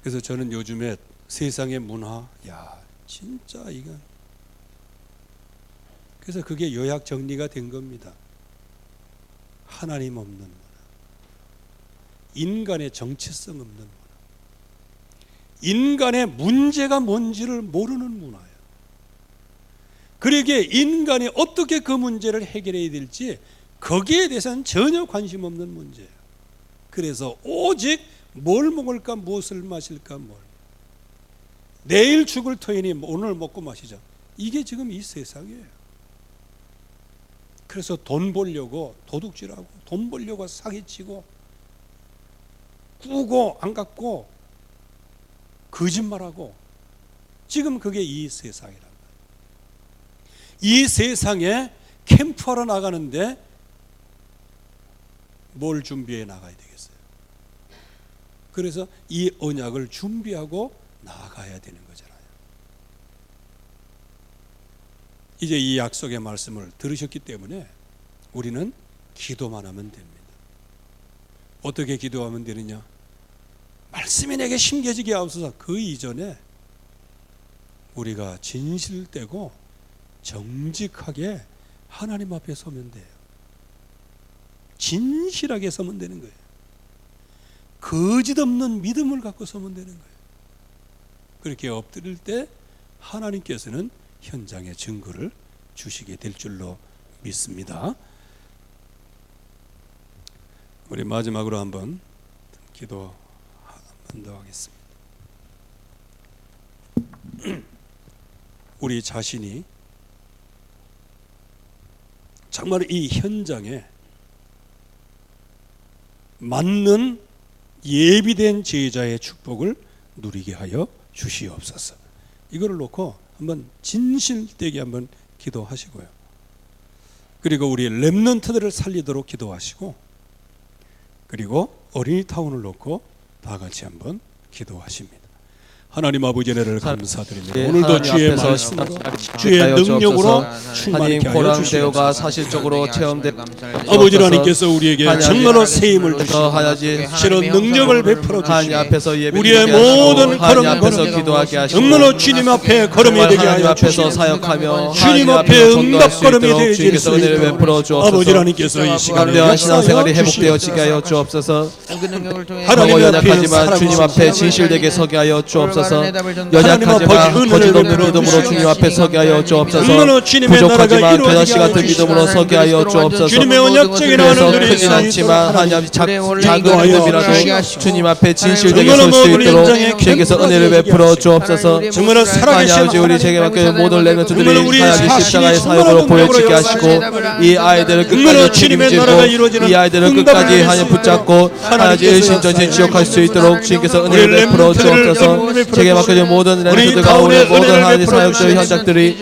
그래서 저는 요즘에 세상의 문화, 야 진짜 이건, 그래서 그게 요약 정리가 된 겁니다. 하나님 없는 문화, 인간의 정체성 없는 문화, 인간의 문제가 뭔지를 모르는 문화예요. 그러기에 인간이 어떻게 그 문제를 해결해야 될지 거기에 대해서는 전혀 관심 없는 문제예요. 그래서 오직 뭘 먹을까, 무엇을 마실까, 내일 죽을 터이니 오늘 먹고 마시자. 이게 지금 이 세상이에요. 그래서 돈 벌려고 도둑질하고, 돈 벌려고 사기치고, 꾸고 안 갚고 거짓말하고, 지금 그게 이 세상이란 말이에요. 이 세상에 캠프하러 나가는데 뭘 준비해 나가야 되겠어요? 그래서 이 언약을 준비하고 나아가야 되는 거잖아요. 이제 이 약속의 말씀을 들으셨기 때문에 우리는 기도만 하면 됩니다. 어떻게 기도하면 되느냐? 말씀이 내게 심겨지게 하옵소서. 그 이전에 우리가 진실되고 정직하게 하나님 앞에 서면 돼요. 진실하게 서면 되는 거예요. 거짓 없는 믿음을 갖고 서면 되는 거예요. 그렇게 엎드릴 때 하나님께서는 현장의 증거를 주시게 될 줄로 믿습니다. 우리 마지막으로 한번 기도 한 번 더 하겠습니다. 우리 자신이 정말 이 현장에 맞는 예비된 제자의 축복을 누리게 하여 주시옵소서. 이거를 놓고 한번 진실되게 한번 기도하시고요. 그리고 우리 렘넌트들을 살리도록 기도하시고, 그리고 어린이타운을 놓고 다 같이 한번 기도하십니다. 하나님 아버지 은혜를 감사드립니다. 오늘도 주의 말씀으로 주의 능력으로 충만케 하여 주시옵소서. 사실적으로 체험된 아버지 하나님께서 우리에게 정말로 새 힘을 주시고 실은 능력을 베풀어 주시고 우리의 모든 걸음걸음 정말로 주님 앞에 걸음이 되게 하여 주시고 주님 앞에 응답걸음이 되어질 수 있도록 아버지 하나님께서 이 시간에 신앙생활이 회복되어지게 하여 주옵소서. 하나님 연약하지만 주님 앞에 진실되게 서게 하여 주옵소서. 연약하지만 거짓 없는 믿음으로 주님 앞에 서게 하여 주옵소서. 부족하지만 겨자씨 같은 믿음으로 서게 하여 주옵소서. 그래서 크진 않지만 하나님 작은 믿음이라도 주님 앞에 진실되게 설 수 있도록 주님께서 은혜를 베풀어 주옵소서. 하나님 우리 제게 맡겨진 모든 렘넌트들이 하나님 십자가의 사역으로 보여지게 하시고 이 아이들을 끝까지 책임지고 이 아이들을 끝까지 하나님 붙잡고 하나님 일신전신 지역할 수 있도록 주님께서 은혜를 베풀어 주옵소서. 제게 맡겨진 모든 렘넌트들과 우리 모든 하나님 사역들 현장들이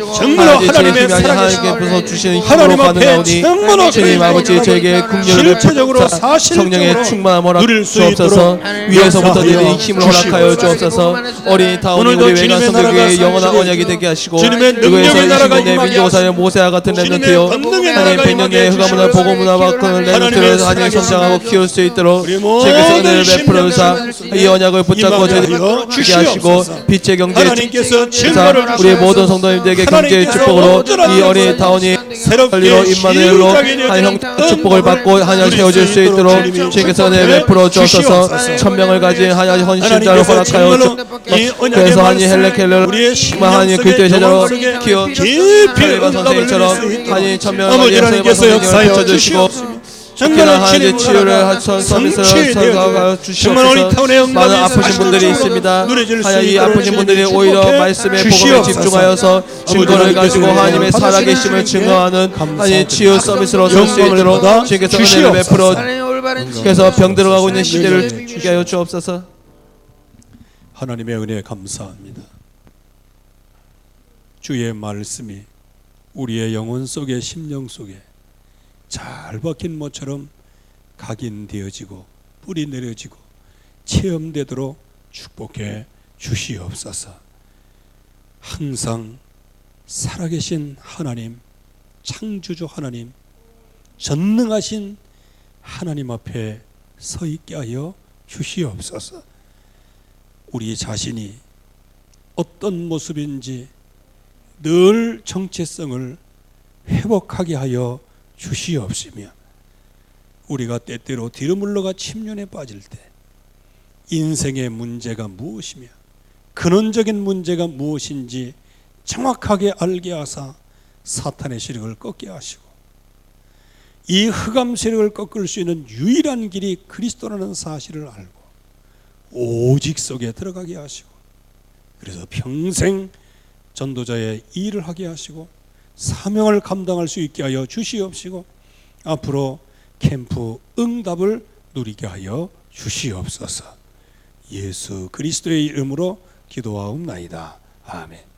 하나님의 하나님께서 주시는 힘으로 가능하오니 주님 아버지 저에게 긍휼을 베푸사 성령의 충만함을 주옵소서. 위에서부터 내리는 힘을 허락하여 주옵소서. 어린이 타운이 우리 외관 성교회의 영원한 언약이 되게 하시고 그곳에서 20년의 민족사의 모세와 같은 렘넌트여 하나님 100년의 흑암문화 복음문화와 그 렘넌트를 하나님 성장하고 키울 수 있도록 주께서 은혜를 베풀어 주사 이 언약을 붙잡고 저희들에게 하시고 빛의 경제의 축복사 우리 모든 성도님들에게 경제의 축복으로 이 어린이 타운이 권리로 임마누엘로 한 축복을 받고 하나님 세워질 수 있도록 주님께서 은혜를 베풀어 주옵소서. 1000명을 가진 하나님 헌신자를 허락하여 그래서 하나님 헬레켈러 하나님 그리스도의 제자로 키운 하나님 선생님처럼 하나님 1000명을 가진 선생님을 붙여주시고 정말 하나님 치유를 서비스로 선사하여 주시옵소서. 많은 아프신 분들이 있습니다. 하나님 이 아프신 분들이 오히려 말씀의 복음에 집중하여서 증거를 가지고 하나님의 살아계심을 증거하는 하나님 치유 서비스로 설 수 있도록 주님께서 은혜를 베풀어 그래서 병들어가고 있는 시대를 주게 하여 주옵소서. 하나님의 은혜 감사합니다. 주의 말씀이 우리의 영혼 속에 심령 속에 잘 박힌 모처럼 각인되어지고 뿌리 내려지고 체험되도록 축복해 주시옵소서. 항상 살아계신 하나님, 창조주 하나님, 전능하신 하나님 앞에 서 있게 하여 주시옵소서. 우리 자신이 어떤 모습인지 늘 정체성을 회복하게 하여 주시옵시며, 우리가 때때로 뒤로 물러가 침륜에 빠질 때 인생의 문제가 무엇이며 근원적인 문제가 무엇인지 정확하게 알게 하사 사탄의 세력을 꺾게 하시고, 이 흑암 세력을 꺾을 수 있는 유일한 길이 그리스도라는 사실을 알고 오직 속에 들어가게 하시고, 그래서 평생 전도자의 일을 하게 하시고 사명을 감당할 수 있게 하여 주시옵시고, 앞으로 캠프 응답을 누리게 하여 주시옵소서. 예수 그리스도의 이름으로 기도하옵나이다. 아멘.